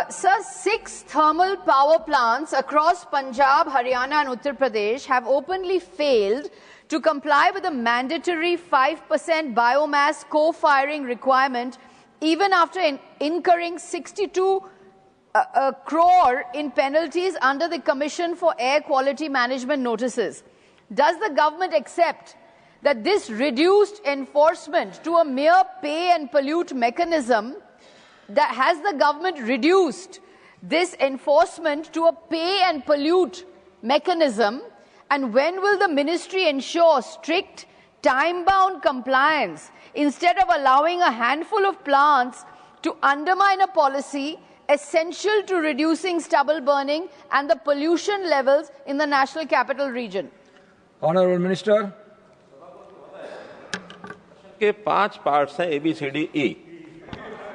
S12: Sir, 6 thermal power plants across Punjab, Haryana and Uttar Pradesh have openly failed to comply with the mandatory 5% biomass co-firing requirement even after incurring 62 crore in penalties under the Commission for Air Quality Management notices. Does the government accept that this reduced enforcement to a mere pay and pollute mechanism, that has the government reduced this enforcement to a pay and pollute mechanism, and when will the ministry ensure strict time-bound compliance instead of allowing a handful of plants to undermine a policy essential to reducing stubble burning and the pollution levels in the National Capital Region?
S2: Honorable Minister.
S4: के 5 पार्ट्स हैं ABCDE।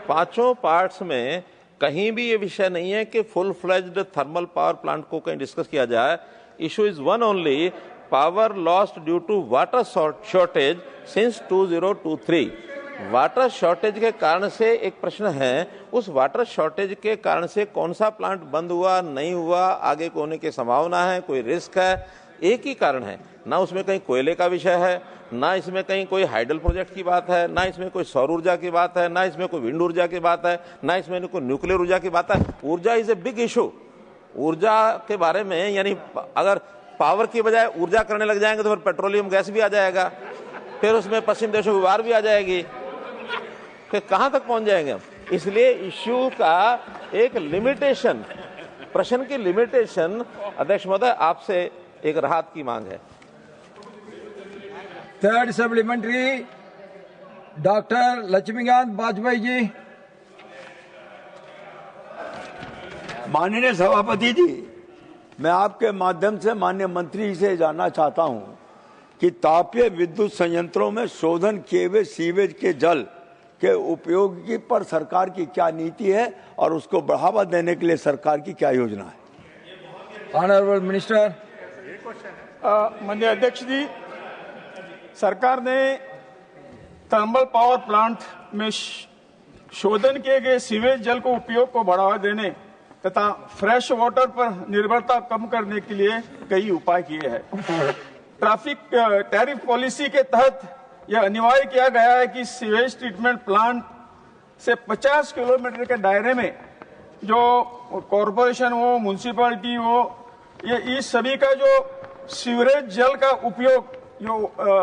S4: पांचों पार्ट्स में कहीं भी ये विषय नहीं है कि full fledged thermal power plant को कहीं डिस्कस किया जाए। Issue is one only, power lost due to water shortage since 2023। Water shortage के कारण से एक प्रश्न है, उस वाटर शॉर्टेज के कारण से कौन सा प्लांट बंद हुआ, नहीं हुआ, आगे को होने की संभावना है, कोई रिस्क है, एक ही कारण है। ना उसमें कहीं कोयले का विषय है, ना इसमें कहीं कोई हाइडल प्रोजेक्ट की बात है, ना इसमें कोई सौर ऊर्जा की बात है, ना इसमें कोई विंड ऊर्जा की बात है, ना इसमें कोई न्यूक्लियर ऊर्जा की बात है। ऊर्जा इज ए बिग इशू। ऊर्जा के बारे में यानी अगर पावर की बजाय ऊर्जा करने लग जाएंगे तो फिर पेट्रोलियम गैस भी आ जाएगा। फिर उसमें पश्चिम देशों की वार भी आ जाएगी, फिर कहां तक पहुंच जाएंगे हम। इसलिए इश्यू का एक लिमिटेशन, प्रश्न की लिमिटेशन, अध्यक्ष महोदय आपसे एक राहत की मांग है।
S2: Third supplementary doctor Laxmikant Vajpayee ji.
S13: माननीय सभापति जी, मैं आपके माध्यम से माननीय मंत्री जी से जानना चाहता हूं कि तापीय विद्युत संयंत्रों में शोधन किए हुए सीवेज के जल के उपयोग पर सरकार की क्या नीति है और उसको बढ़ावा देने के लिए सरकार की क्या योजना है।
S2: Honourable minister.
S11: माननीय अध्यक्ष जी, सरकार ने थर्मल पावर प्लांट में शोधन किए गए सीवेज जल को उपयोग को बढ़ावा देने तथा फ्रेश वाटर पर निर्भरता कम करने के लिए कई उपाय किए हैं। ट्रैफिक टैरिफ पॉलिसी के तहत यह अनिवार्य किया गया है कि सीवेज ट्रीटमेंट प्लांट से 50 किलोमीटर के दायरे में जो कॉरपोरेशन हो, म्युनिसिपैलिटी हो, ये इस सभी का जो सीवरेज जल का उपयोग जो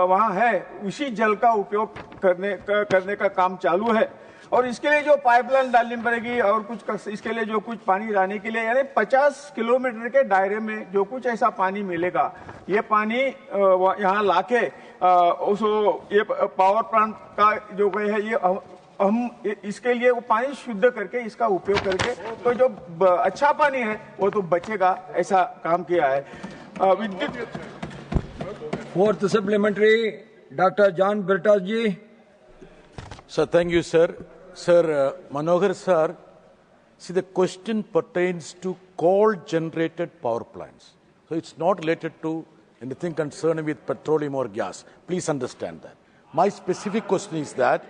S11: वहां है, उसी जल का उपयोग करने का काम चालू है। और इसके लिए जो पाइपलाइन डालनी पड़ेगी और कुछ इसके लिए जो कुछ पानी लाने के लिए, यानी 50 किलोमीटर के दायरे में जो कुछ ऐसा पानी मिलेगा, ये पानी यहाँ लाके ये पावर प्लांट का जो है, ये हम इसके लिए वो पानी शुद्ध करके इसका उपयोग करके तो जो अच्छा पानी है वो तो बचेगा, ऐसा काम किया है। विद्युत।
S2: Fourth supplementary doctor John Brittas ji.
S14: Sir, thank you, sir. Sir, Manohar sir, see the question pertains to coal-generated power plants. So it's not related to anything concerning with petroleum or gas. Please understand that. My specific question is that,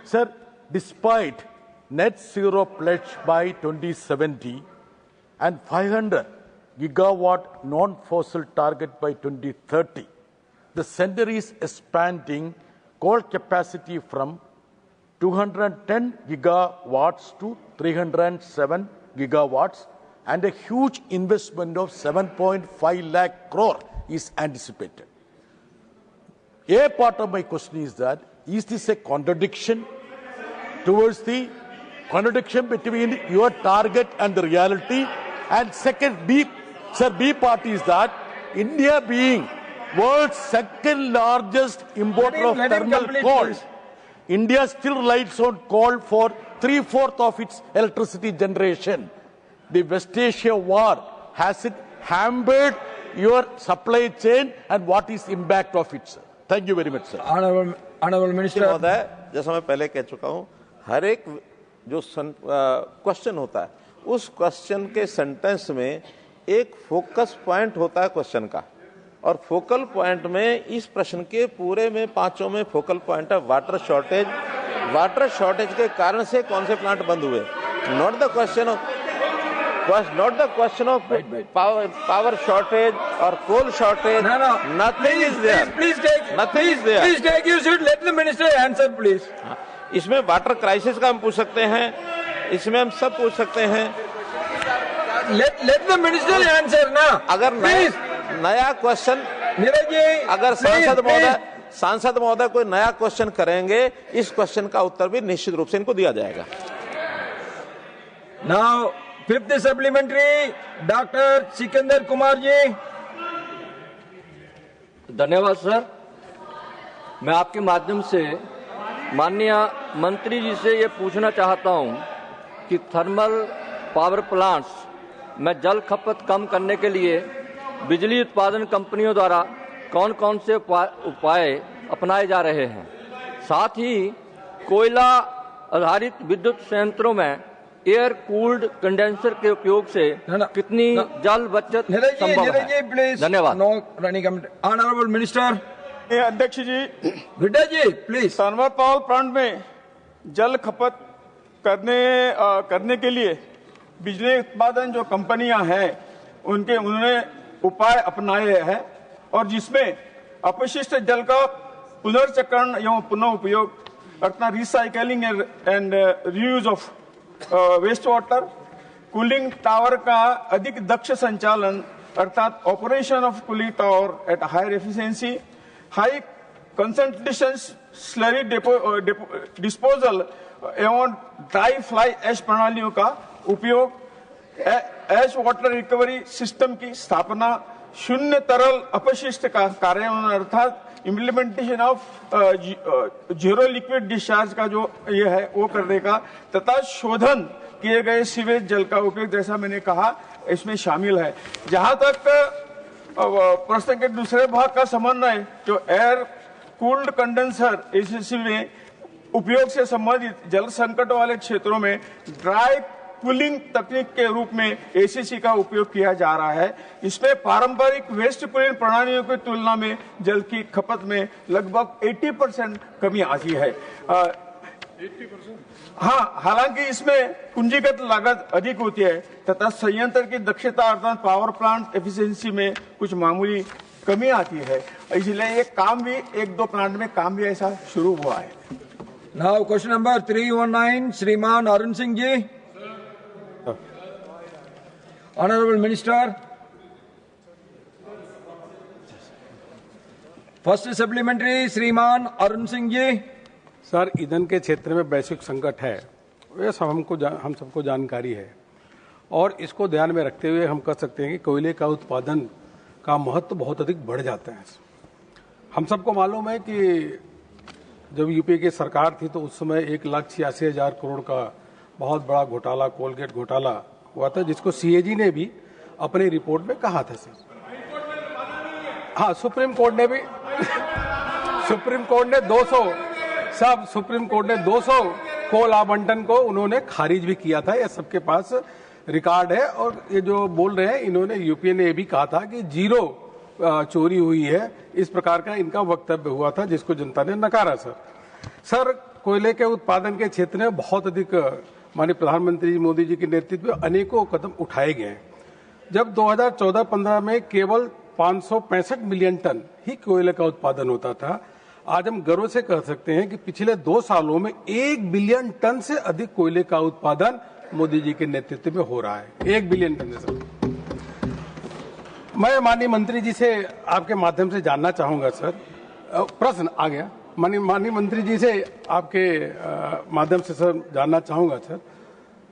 S14: sir, despite net zero pledge by 2070 and 500 gigawatt non-fossil target by 2030, the center is expanding coal capacity from 210 gigawatts to 307 gigawatts, and a huge investment of 7.5 lakh crore is anticipated. A part of my question is that, is this a contradiction towards the contradiction between your target and the reality? And second, B part is that India being world's second largest importer of thermal coal, India still relies on coal for 3/4 of its electricity generation. The West Asia war, has it hampered your supply chain, and what is the impact of it, sir? Thank you very much, sir.
S2: Honorable Minister
S4: महोदय, जैसा मैं पहले कह चुका हूं, हर एक जो क्वेश्चन होता है, उस क्वेश्चन के सेंटेंस में एक फोकस पॉइंट होता है क्वेश्चन का, और फोकल पॉइंट में इस प्रश्न के पूरे में पांचों में फोकल पॉइंट है वाटर शॉर्टेज। वाटर शॉर्टेज के कारण से कौन से प्लांट बंद हुए, not the question of power shortage और coal shortage. Nothing is there, nothing is there.
S2: Please take your seat, let the minister answer please.
S4: इसमें वाटर क्राइसिस का हम पूछ सकते हैं, इसमें हम सब पूछ सकते हैं।
S2: लेट द मिनिस्टर आंसर ना।
S4: अगर नया क्वेश्चन, अगर सांसद महोदय कोई नया क्वेश्चन करेंगे, इस क्वेश्चन का उत्तर भी निश्चित रूप से इनको दिया जाएगा।
S2: Now fifth supplementary doctor Sikandar Kumar ji.
S15: धन्यवाद सर। मैं आपके माध्यम से माननीय मंत्री जी से ये पूछना चाहता हूं कि थर्मल पावर प्लांट्स में जल खपत कम करने के लिए बिजली उत्पादन कंपनियों द्वारा कौन कौन से उपाय अपनाए जा रहे हैं। साथ ही कोयला आधारित विद्युत संयंत्रों में एयर कूल्ड कंडेंसर के उपयोग से कितनी जल बचत संभव है। धन्यवाद।
S2: Honourable minister.
S11: अध्यक्ष जी,
S2: विड्डा जी प्लीज।
S11: थर्मल पावर प्लांट में जल खपत करने के लिए बिजली उत्पादन जो कंपनियां हैं उन्होंने उपाय अपनाए हैं, और जिसमें अपशिष्ट जल का पुनर्चक्रण एवं पुनः उपयोग अर्थात recycling and reuse of waste water, cooling tower का अधिक दक्ष संचालन अर्थात operation of cooling tower at higher efficiency, high concentration slurry disposal एवं ड्राई फ्लाई ऐश प्रणालियों का उपयोग, ऐश वाटर रिकवरी सिस्टम की स्थापना, शून्य तरल अपशिष्ट का कार्यान्वयन अर्थात implementation of zero liquid discharge का जो ये है वो करने का, तथा शोधन किए गए सीवेज जल का उपयोग, जैसा मैंने कहा, इसमें शामिल है। जहां तक प्रश्न के दूसरे भाग का संबंध है, जो एयर कूल्ड कंडेंसर एसीसी में उपयोग से संबंधित जल संकट वाले क्षेत्रों में ड्राई कूलिंग तकनीक के रूप में एसीसी का उपयोग किया जा रहा है। इसमें पारंपरिक वेस्ट कूलिंग प्रणालियों की तुलना में जल की खपत में लगभग 80% कमी आती है। हाँ, हालांकि इसमें पूंजीगत लागत अधिक होती है तथा संयंत्र की दक्षता अर्थात पावर प्लांट एफिशिएंसी में कुछ मामूली कमी आती है, इसलिए ये काम भी 1-2 प्लांट में काम भी ऐसा शुरू हुआ है।
S2: नाउ क्वेश्चन नंबर 319 श्रीमान Arun Singh ji. Honourable minister, first supplementary श्रीमान अरुण सिंह जी।
S9: सर, ईंधन के क्षेत्र में वैश्विक संकट है, ये सब हम सबको जानकारी है, और इसको ध्यान में रखते हुए हम कह सकते हैं कि कोयले का उत्पादन का महत्व बहुत अधिक बढ़ जाता है। हम सबको मालूम है कि जब यूपीए की सरकार थी तो उस समय 1,86,000 करोड़ का बहुत बड़ा घोटाला, कोलगेट घोटाला हुआ था, जिसको सीएजी ने भी अपनी रिपोर्ट में कहा था सर। हाँ, सुप्रीम कोर्ट ने 200 कोल आवंटन को उन्होंने खारिज भी किया था, ये सबके पास रिकॉर्ड है। और ये जो बोल रहे हैं, इन्होंने यूपीए ने भी कहा था कि 0 चोरी हुई है, इस प्रकार का इनका वक्तव्य हुआ था, जिसको जनता ने नकारा सर। कोयले के उत्पादन के क्षेत्र में बहुत अधिक माननीय प्रधानमंत्री मोदी जी के नेतृत्व में अनेकों कदम उठाए गए हैं। जब 2014-15 में केवल 565 मिलियन टन ही कोयले का उत्पादन होता था, आज हम गर्व से कह सकते हैं कि पिछले 2 सालों में 1 बिलियन टन से अधिक कोयले का उत्पादन मोदी जी के नेतृत्व में हो रहा है। 1 बिलियन टन से। मैं माननीय मंत्री जी से आपके माध्यम से जानना चाहूंगा सर, प्रश्न आ गया, माननीय मंत्री जी से आपके माध्यम से सर जानना चाहूंगा सर,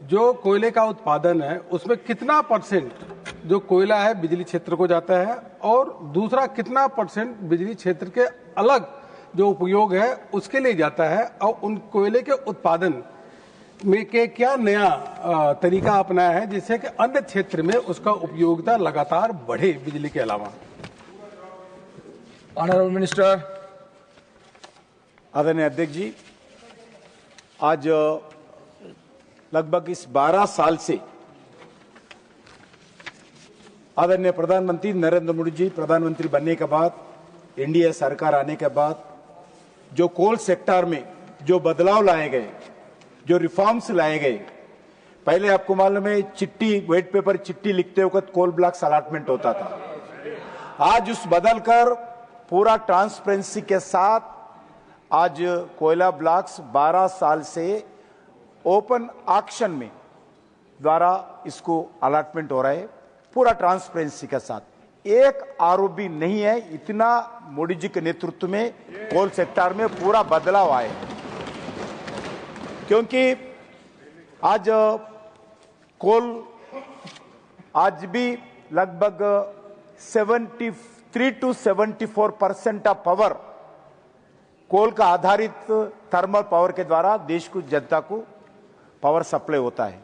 S9: जो कोयले का उत्पादन है उसमें कितना % जो कोयला है बिजली क्षेत्र को जाता है, और दूसरा कितना % बिजली क्षेत्र के अलग जो उपयोग है उसके लिए जाता है, और उन कोयले के उत्पादन में के क्या नया तरीका अपनाया है जिससे कि अन्य क्षेत्र में उसका उपयोगिता लगातार बढ़े बिजली के अलावा।
S2: Honourable minister.
S16: आदरणीय अध्यक्ष जी, आज लगभग इस 12 साल से आदरणीय प्रधानमंत्री नरेंद्र मोदी जी प्रधानमंत्री बनने के बाद, एनडीए सरकार आने के बाद जो कोल सेक्टर में जो बदलाव लाए गए, जो रिफॉर्म्स लाए गए, पहले आपको मालूम है चिट्ठी, वेट पेपर चिट्ठी लिखते वक्त कोल ब्लॉक्स अलॉटमेंट होता था। आज उस बदलकर पूरा ट्रांसपेरेंसी के साथ आज कोयला ब्लॉक्स 12 साल से ओपन ऑक्शन में द्वारा इसको अलॉटमेंट हो रहा है, पूरा ट्रांसपेरेंसी के साथ। एक आरोप भी नहीं है। इतना मोदी जी के नेतृत्व में कोल सेक्टर में पूरा बदलाव आए, क्योंकि आज कोल आज भी लगभग 73 to 74% ऑफ पावर कोल का आधारित थर्मल पावर के द्वारा देश को, जनता को पावर सप्लाई होता है।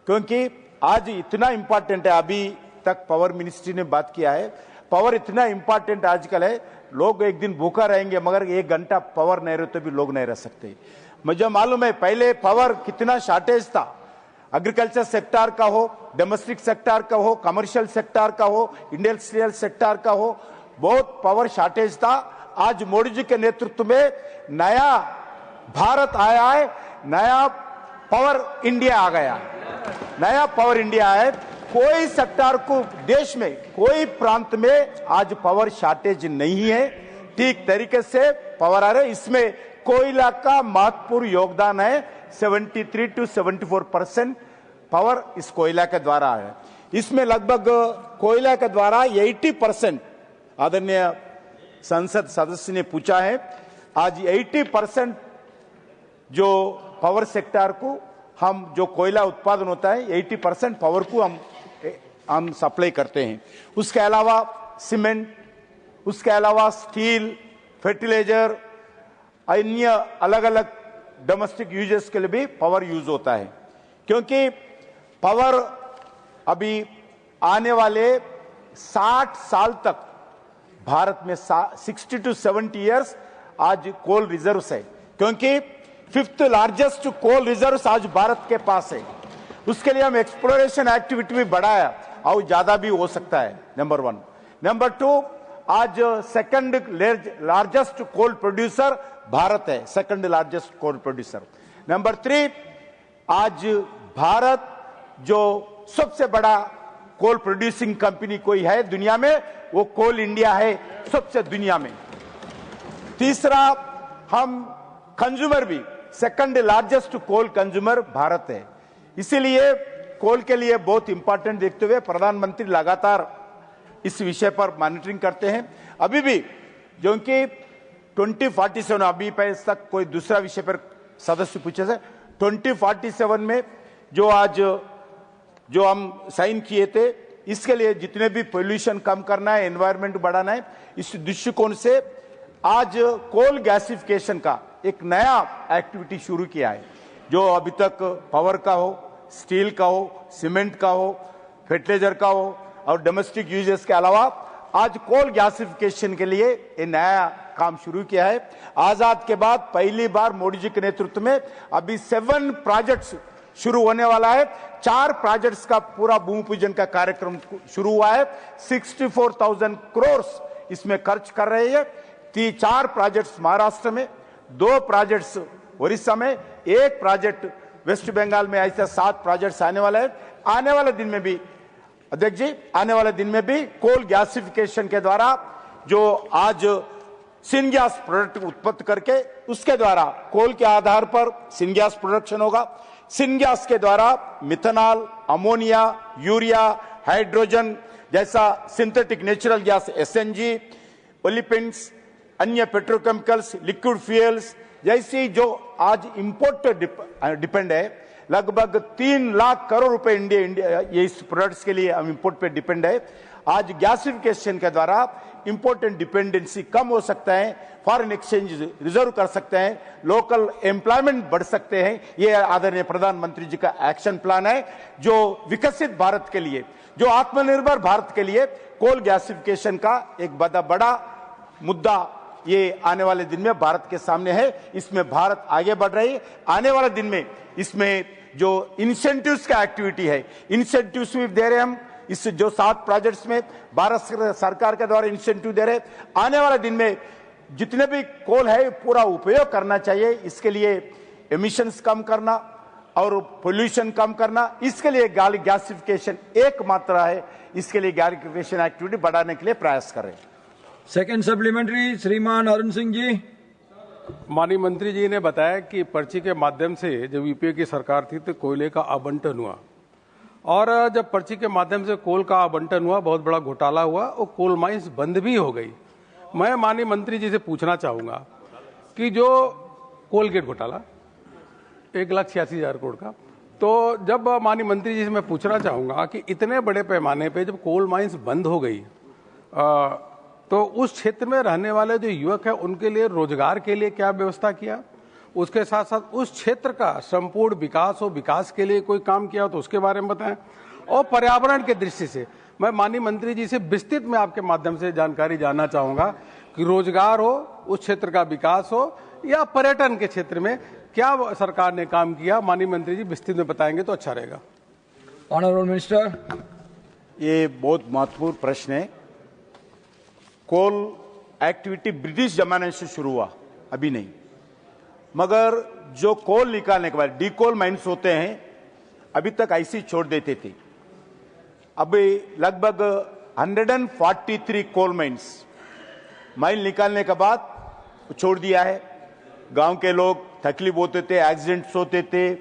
S16: क्योंकि आज इतना इंपॉर्टेंट है, अभी तक पावर मिनिस्ट्री ने बात किया है, पावर इतना इंपॉर्टेंट आजकल है, लोग एक दिन भूखा रहेंगे मगर 1 घंटा पावर नहीं रहे तो भी लोग नहीं रह सकते। मुझे मालूम है पहले पावर कितना शॉर्टेज था, एग्रीकल्चर सेक्टर का हो, डोमेस्टिक सेक्टर का हो, कमर्शियल सेक्टर का हो, इंडस्ट्रियल सेक्टर का हो, बहुत पावर शॉर्टेज था। आज मोदी जी के नेतृत्व में नया भारत आया है, नया पावर इंडिया आ गया, नया पावर इंडिया है। कोई सेक्टर को देश में कोई प्रांत में आज पावर शॉर्टेज नहीं है, ठीक तरीके से पावर आ रहे। इसमें कोयला का महत्वपूर्ण योगदान है, 73 to 74% पावर इस कोयला के द्वारा है। इसमें लगभग कोयला के द्वारा 80% आदरणीय संसद सदस्य ने पूछा है आज 80% जो पावर सेक्टर को हम जो कोयला उत्पादन होता है 80% पावर को हम सप्लाई करते हैं। उसके अलावा सीमेंट, उसके अलावा स्टील, फर्टिलाइजर, अन्य अलग अलग डोमेस्टिक यूजेस के लिए भी पावर यूज होता है। क्योंकि पावर अभी आने वाले 60 साल तक भारत में 60 to 70 इयर्स आज कोल रिजर्व्स है, क्योंकि 5th लार्जेस्ट कोल रिजर्व्स आज भारत के पास है। उसके लिए हम एक्सप्लोरेशन एक्टिविटी भी बढ़ाया और ज्यादा भी हो सकता है, नंबर 1। नंबर 2, आज second largest coal producer Bharat है, second largest coal producer. Number 3, आज भारत जो सबसे बड़ा कोल प्रोड्यूसिंग कंपनी कोई है दुनिया में, वो कोल इंडिया है सबसे दुनिया में। तीसरा, हम कंज्यूमर भी second largest coal consumer Bharat है। इसीलिए कोल के लिए बहुत इंपॉर्टेंट देखते हुए प्रधानमंत्री लगातार इस विषय पर मॉनिटरिंग करते हैं। अभी भी जो कि 2047, अभी पहले तक कोई दूसरा विषय पर सदस्य पूछे थे, 2047 में जो आज जो हम साइन किए थे, इसके लिए जितने भी पोल्यूशन कम करना है, एनवायरमेंट बढ़ाना है, इस दृष्टिकोण से आज कोल गैसिफिकेशन का एक नया एक्टिविटी शुरू किया है, जो अभी तक पावर का हो, स्टील का हो, सीमेंट का हो, फर्टिलाइजर का हो और डोमेस्टिक यूजेस के अलावा आज कोल गैसिफिकेशन के लिए एक नया काम शुरू किया है। आजाद के बाद पहली बार मोदी जी के नेतृत्व में अभी 7 प्रोजेक्ट्स शुरू होने वाला है। 4 प्रोजेक्ट्स का पूरा भूमि पूजन का कार्यक्रम शुरू हुआ है। 64,000 करोड़ इसमें खर्च कर रहे हैं। 4 प्रोजेक्ट्स महाराष्ट्र में, 2 प्रोजेक्ट्स उड़ीसा में, 1 प्रोजेक्ट वेस्ट बंगाल में, ऐसे 7 प्रोजेक्ट्स आने वाले हैं। आने वाले दिन में भी अध्यक्ष जी, आने वाले दिन में भी कोल गैसिफिकेशन के द्वारा जो आज सिनगैस प्रोडक्ट उत्पत्ति करके उसके द्वारा कोल के आधार पर सिनगैस प्रोडक्शन होगा। सिनगैस के द्वारा मिथेनॉल, अमोनिया, यूरिया, हाइड्रोजन जैसा synthetic natural gas, SNG, olefins, अन्य पेट्रोकेमिकल्स, लिक्विड फ्यूल्स जैसी जो आज इंपोर्ट डिपेंड है, लगभग 3 लाख करोड़ रुपए इंडिया ये इस प्रोडक्ट्स के लिए हम इंपोर्ट पे डिपेंड है। आज गैसिफिकेशन के द्वारा इंपोर्टेंट डिपेंडेंसी कम हो सकता है, फॉरेन एक्सचेंज रिजर्व कर सकते हैं, लोकल एम्प्लॉयमेंट बढ़ सकते हैं। ये आदरणीय प्रधानमंत्री जी का एक्शन प्लान है, जो विकसित भारत के लिए, जो आत्मनिर्भर भारत के लिए कोल गैसिफिकेशन का एक बड़ा मुद्दा ये आने वाले दिन में भारत के सामने है। इसमें भारत आगे बढ़ रही है। आने वाले दिन में इसमें जो इंसेंटिव्स का एक्टिविटी है, इंसेंटिव्स भी दे रहे हम। इस जो 7 प्रोजेक्ट्स में भारत सरकार के द्वारा इंसेंटिव दे रहे। आने वाले दिन में जितने भी कोल है पूरा उपयोग करना चाहिए। इसके लिए एमिशंस कम करना और पोल्यूशन कम करना, इसके लिए गैसिफिकेशन एकमात्र है। इसके लिए गैसिफिकेशन एक्टिविटी बढ़ाने के लिए प्रयास करें।
S2: सेकंड सप्लीमेंट्री श्रीमान अरुण सिंह जी।
S9: माननीय मंत्री जी ने बताया कि पर्ची के माध्यम से जब यूपीए की सरकार थी तो कोयले का आवंटन हुआ, और जब पर्ची के माध्यम से कोल का आवंटन हुआ बहुत बड़ा घोटाला हुआ और कोल माइंस बंद भी हो गई। मैं माननीय मंत्री जी से पूछना चाहूंगा कि जो कोल गेट घोटाला 1,86,000 करोड़ का, तो जब माननीय मंत्री जी से मैं पूछना चाहूंगा कि इतने बड़े पैमाने पे जब कोल माइंस बंद हो गई तो उस क्षेत्र में रहने वाले जो युवक हैं उनके लिए रोजगार के लिए क्या व्यवस्था किया, उसके साथ साथ उस क्षेत्र का संपूर्ण विकास हो, विकास के लिए कोई काम किया हो तो उसके बारे में बताएं। और पर्यावरण के दृष्टि से मैं माननीय मंत्री जी से विस्तृत में आपके माध्यम से जानकारी जानना चाहूंगा कि रोजगार हो, उस क्षेत्र का विकास हो या पर्यटन के क्षेत्र में क्या सरकार ने काम किया, माननीय मंत्री जी विस्तृत में बताएंगे तो अच्छा रहेगा।
S2: Honourable minister.
S16: ये बहुत महत्वपूर्ण प्रश्न है। कोल एक्टिविटी ब्रिटिश जमाने से शुरू हुआ, अभी नहीं, मगर जो कोल निकालने के बाद डीकोल माइंस होते हैं, अभी तक ऐसे ही छोड़ देते थे। अभी लगभग 143 कोल माइंस माइल निकालने के बाद छोड़ दिया है। गांव के लोग तकलीफ होते थे, एक्सीडेंट्स होते थे,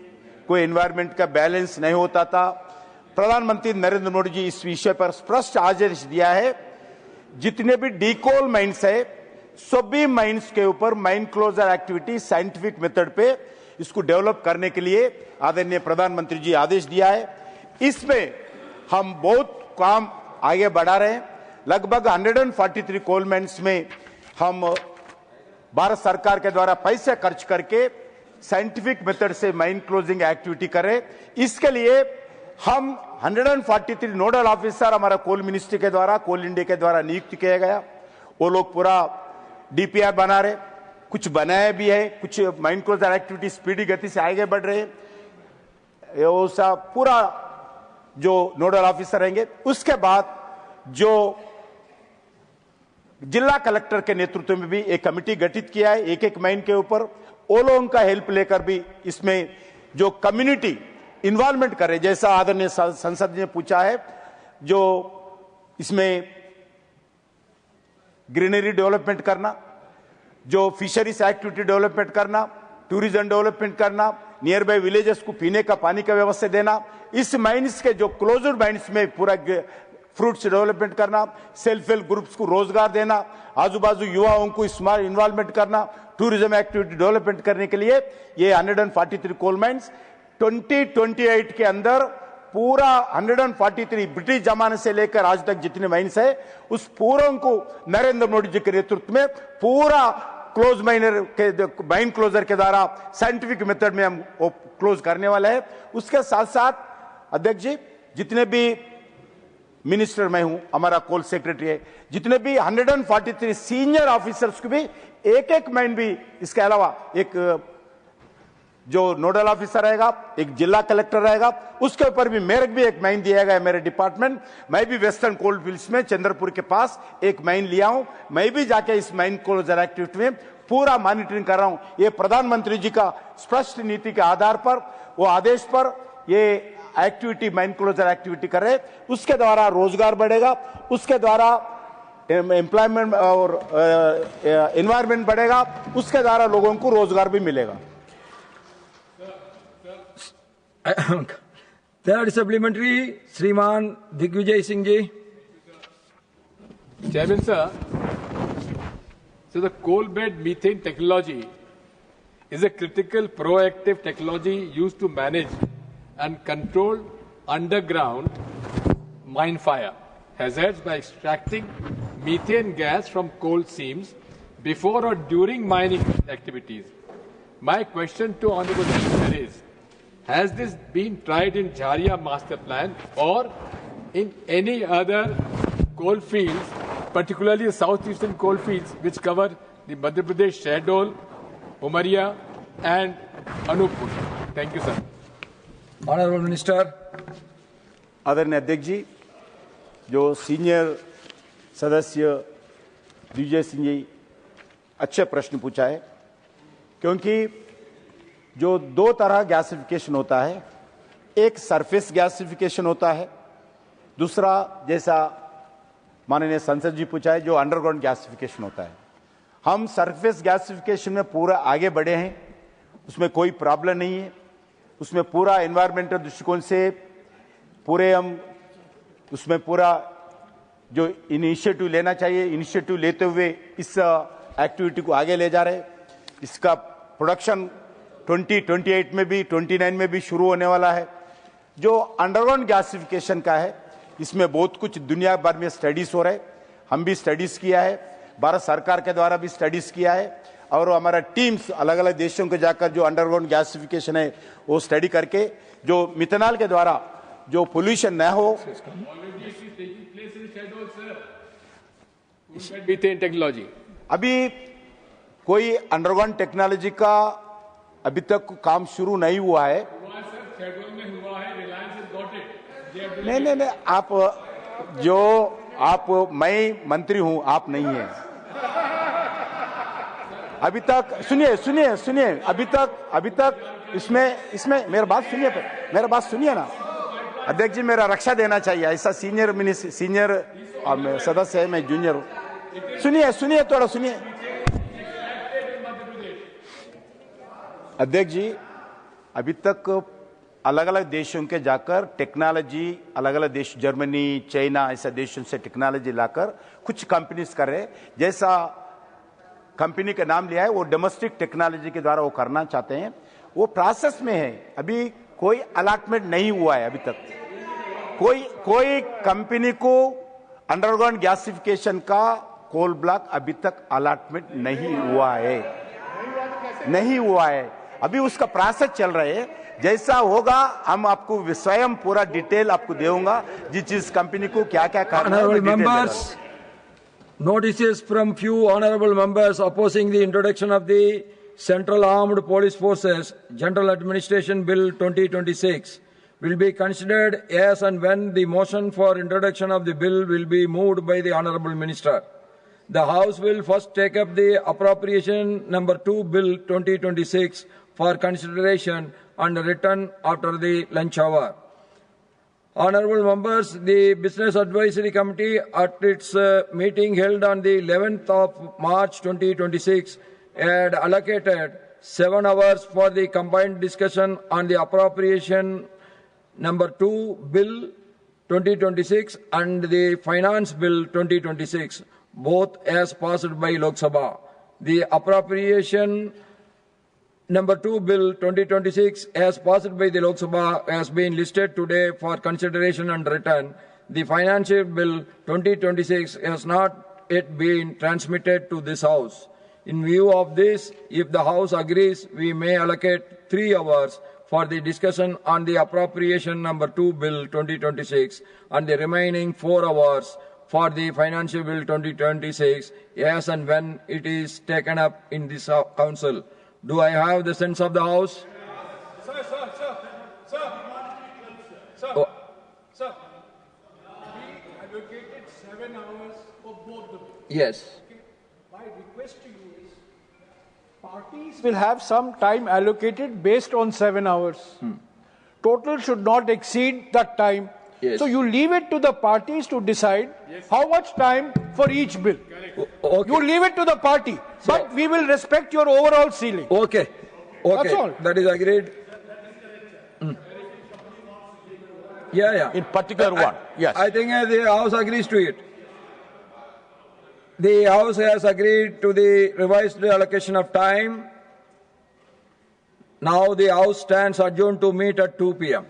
S16: कोई एनवायरमेंट का बैलेंस नहीं होता था। प्रधानमंत्री नरेंद्र मोदी जी इस विषय पर स्पष्ट आदेश दिया है, जितने भी डीकोल माइंस है सभी माइंस के ऊपर mine closure activity scientific method पे इसको डेवलप करने के लिए आदरणीय प्रधानमंत्री जी आदेश दिया है। इसमें हम बहुत काम आगे बढ़ा रहे हैं। लगभग 143 कोल माइंस में हम भारत सरकार के द्वारा पैसे खर्च करके साइंटिफिक मेथड से माइन क्लोजिंग एक्टिविटी करें। इसके लिए हम 143 नोडल ऑफिसर हमारा कोल मिनिस्ट्री के द्वारा, कोल इंडिया के द्वारा नियुक्त किया गया। वो लोग पूरा डीपीआर बना रहे, कुछ बनाया भी है, कुछ माइन क्लोजर एक्टिविटी स्पीडी गति से आगे बढ़ रहे हैं। वो सब पूरा जो नोडल ऑफिसर रहेंगे, उसके बाद जो जिला कलेक्टर के नेतृत्व में भी एक कमेटी गठित किया है एक माइन के ऊपर। वो लोगों का हेल्प लेकर भी इसमें जो कम्युनिटी इन्वॉल्वमेंट करे, जैसा आदरणीय संसद ने पूछा है, जो इसमें ग्रीनरी डेवलपमेंट करना, जो फिशरीज एक्टिविटी डेवलपमेंट करना, टूरिज्म डेवलपमेंट करना, नियर बाय विलेजेस को पीने का पानी का व्यवस्था देना, इस माइंस के जो क्लोजर माइंस में पूरा फ्रूट्स डेवलपमेंट करना, सेल्फ हेल्प ग्रुप्स को रोजगार देना, आजू बाजू युवाओं को स्मार्ट इन्वॉल्वमेंट करना, टूरिज्म एक्टिविटी डेवलपमेंट करने के लिए ये 143 कोल माइंस 2028 के अंदर पूरा 143 ब्रिटिश जमाने से लेकर आज तक जितने माइंस है उस पूरों को नरेंद्र मोदी जी के नेतृत्व में पूरा क्लोज माइन क्लोजर के द्वारा साइंटिफिक मेथड में हम क्लोज करने वाले हैं। उसके साथ साथ अध्यक्ष जी, जितने भी मिनिस्टर मैं हूं, हमारा कोल सेक्रेटरी है, जितने भी 143 सीनियर ऑफिसर्स को भी एक माइन भी, इसके अलावा एक जो नोडल ऑफिसर रहेगा, एक जिला कलेक्टर रहेगा, उसके ऊपर भी मेरे भी एक माइन दिया गया है मेरे डिपार्टमेंट। मैं भी वेस्टर्न कोल फील्ड्स में चंद्रपुर के पास एक माइन लिया हूं। मैं भी जाके इस माइन क्लोजर एक्टिविटी में पूरा मॉनिटरिंग कर रहा हूं। ये प्रधानमंत्री जी का स्पष्ट नीति के आधार पर, वो आदेश पर ये एक्टिविटी माइन क्लोजर एक्टिविटी कर रहे, उसके द्वारा रोजगार बढ़ेगा, उसके द्वारा एम्प्लॉयमेंट और एनवायरमेंट बढ़ेगा, उसके द्वारा लोगों को रोजगार भी मिलेगा।
S2: Third supplementary, Shriman Digvijay Singh ji.
S9: Chairman sir, so the coal bed methane technology is a critical proactive technology used to manage and control underground mine fire hazards by extracting methane gas from coal seams before or during mining activities. My question to Honorable Minister is, has this been tried in Jharia Master Plan or in any other coal fields, particularly the southeastern coal fields which cover the Madhya Pradesh, Shahdol, Umaria and Anuppur? Thank you, sir.
S2: Honorable Minister.
S16: आदरणीय अध्यक्ष जी, जो सीनियर सदस्य दिग्विजय सिंह जी अच्छे प्रश्न पूछा है, क्योंकि जो दो तरह गैसिफिकेशन होता है, एक सरफेस गैसिफिकेशन होता है, दूसरा जैसा माननीय संसद जी पूछा है जो अंडरग्राउंड गैसिफिकेशन होता है। हम सरफेस गैसिफिकेशन में पूरा आगे बढ़े हैं, उसमें कोई प्रॉब्लम नहीं है, उसमें पूरा एनवायरमेंटल दृष्टिकोण से पूरे हम उसमें पूरा जो इनिशिएटिव लेना चाहिए, इनिशिएटिव लेते हुए इस एक्टिविटी को आगे ले जा रहे हैं। इसका प्रोडक्शन 2028 में भी 29 में भी शुरू होने वाला है। जो अंडरग्राउंड गैसिफिकेशन का है, इसमें बहुत कुछ दुनिया भर में स्टडीज हो रहे हैं, हम भी स्टडीज किया है, भारत सरकार के द्वारा भी स्टडीज किया है, और हमारा टीम्स अलग अलग देशों के जाकर जो अंडरग्राउंड गैसिफिकेशन है वो स्टडी करके जो मिथेनॉल के द्वारा जो पोल्यूशन न हो,
S9: टेक्नोलॉजी
S16: अभी कोई अंडरग्राउंड टेक्नोलॉजी का अभी तक काम शुरू नहीं हुआ है। नहीं, आप मैं मंत्री हूं, आप नहीं है। अभी तक सुनिए, अभी तक इसमें मेरा बात सुनिए ना अध्यक्ष जी, मेरा रक्षा देना चाहिए, ऐसा सीनियर सदस्य है, मैं जूनियर हूं। सुनिए थोड़ा सुनिए अध्यक्ष जी, अभी तक अलग अलग देशों के जाकर टेक्नोलॉजी, अलग अलग देश जर्मनी, चाइना ऐसे देशों से टेक्नोलॉजी लाकर कुछ कंपनीज कर रहे, जैसा कंपनी का नाम लिया है, वो डोमेस्टिक टेक्नोलॉजी के द्वारा वो करना चाहते हैं, वो प्रोसेस में है। अभी कोई अलॉटमेंट नहीं हुआ है अभी तक। कोई कंपनी को अंडरग्राउंड गैसिफिकेशन का कोल ब्लॉक अभी तक अलॉटमेंट नहीं हुआ है, अभी उसका प्रोसेस चल रहा है। जैसा होगा हम आपको स्वयं पूरा डिटेल आपको दूंगा, जिस कंपनी को क्या क्या करना है।
S2: Notices from few honorable members opposing the introduction of the Central Armed Police Forces General Administration Bill 2026 will be considered as and when the motion for introduction of the bill will be moved by the honorable minister. The House will first take up the Appropriation Number 2 Bill 2026 for consideration and return after the lunch hour. Honorable members, the Business Advisory Committee at its meeting held on the 11th of March 2026 had allocated 7 hours for the combined discussion on the Appropriation Number 2 Bill 2026 and the Finance Bill 2026, both as passed by Lok Sabha. The Appropriation Number 2 Bill 2026 as passed by the Lok Sabha has been listed today for consideration and return. The Financial Bill 2026 has not yet been transmitted to this House. In view of this, if the House agrees, we may allocate 3 hours for the discussion on the Appropriation Number 2 Bill 2026 and the remaining 4 hours for the Financial Bill 2026 as and when it is taken up in this Council. Do I have the sense of the House?
S11: Sir. Sir, we allocated 7 hours for both the bills.
S2: Yes.
S11: Okay. My request to you is, parties will have some time allocated based on 7 hours. Total should not exceed that time.
S2: Yes.
S11: So you leave it to the parties to decide how much time for each bill.
S2: Okay.
S11: You leave it to the party, but we will respect your overall ceiling.
S2: Okay.
S11: That's all.
S2: That is agreed. Yeah.
S14: In particular one, yes.
S2: I think the House agrees to it. The House has agreed to the revised allocation of time. Now the House stands adjourned to meet at 2 p.m.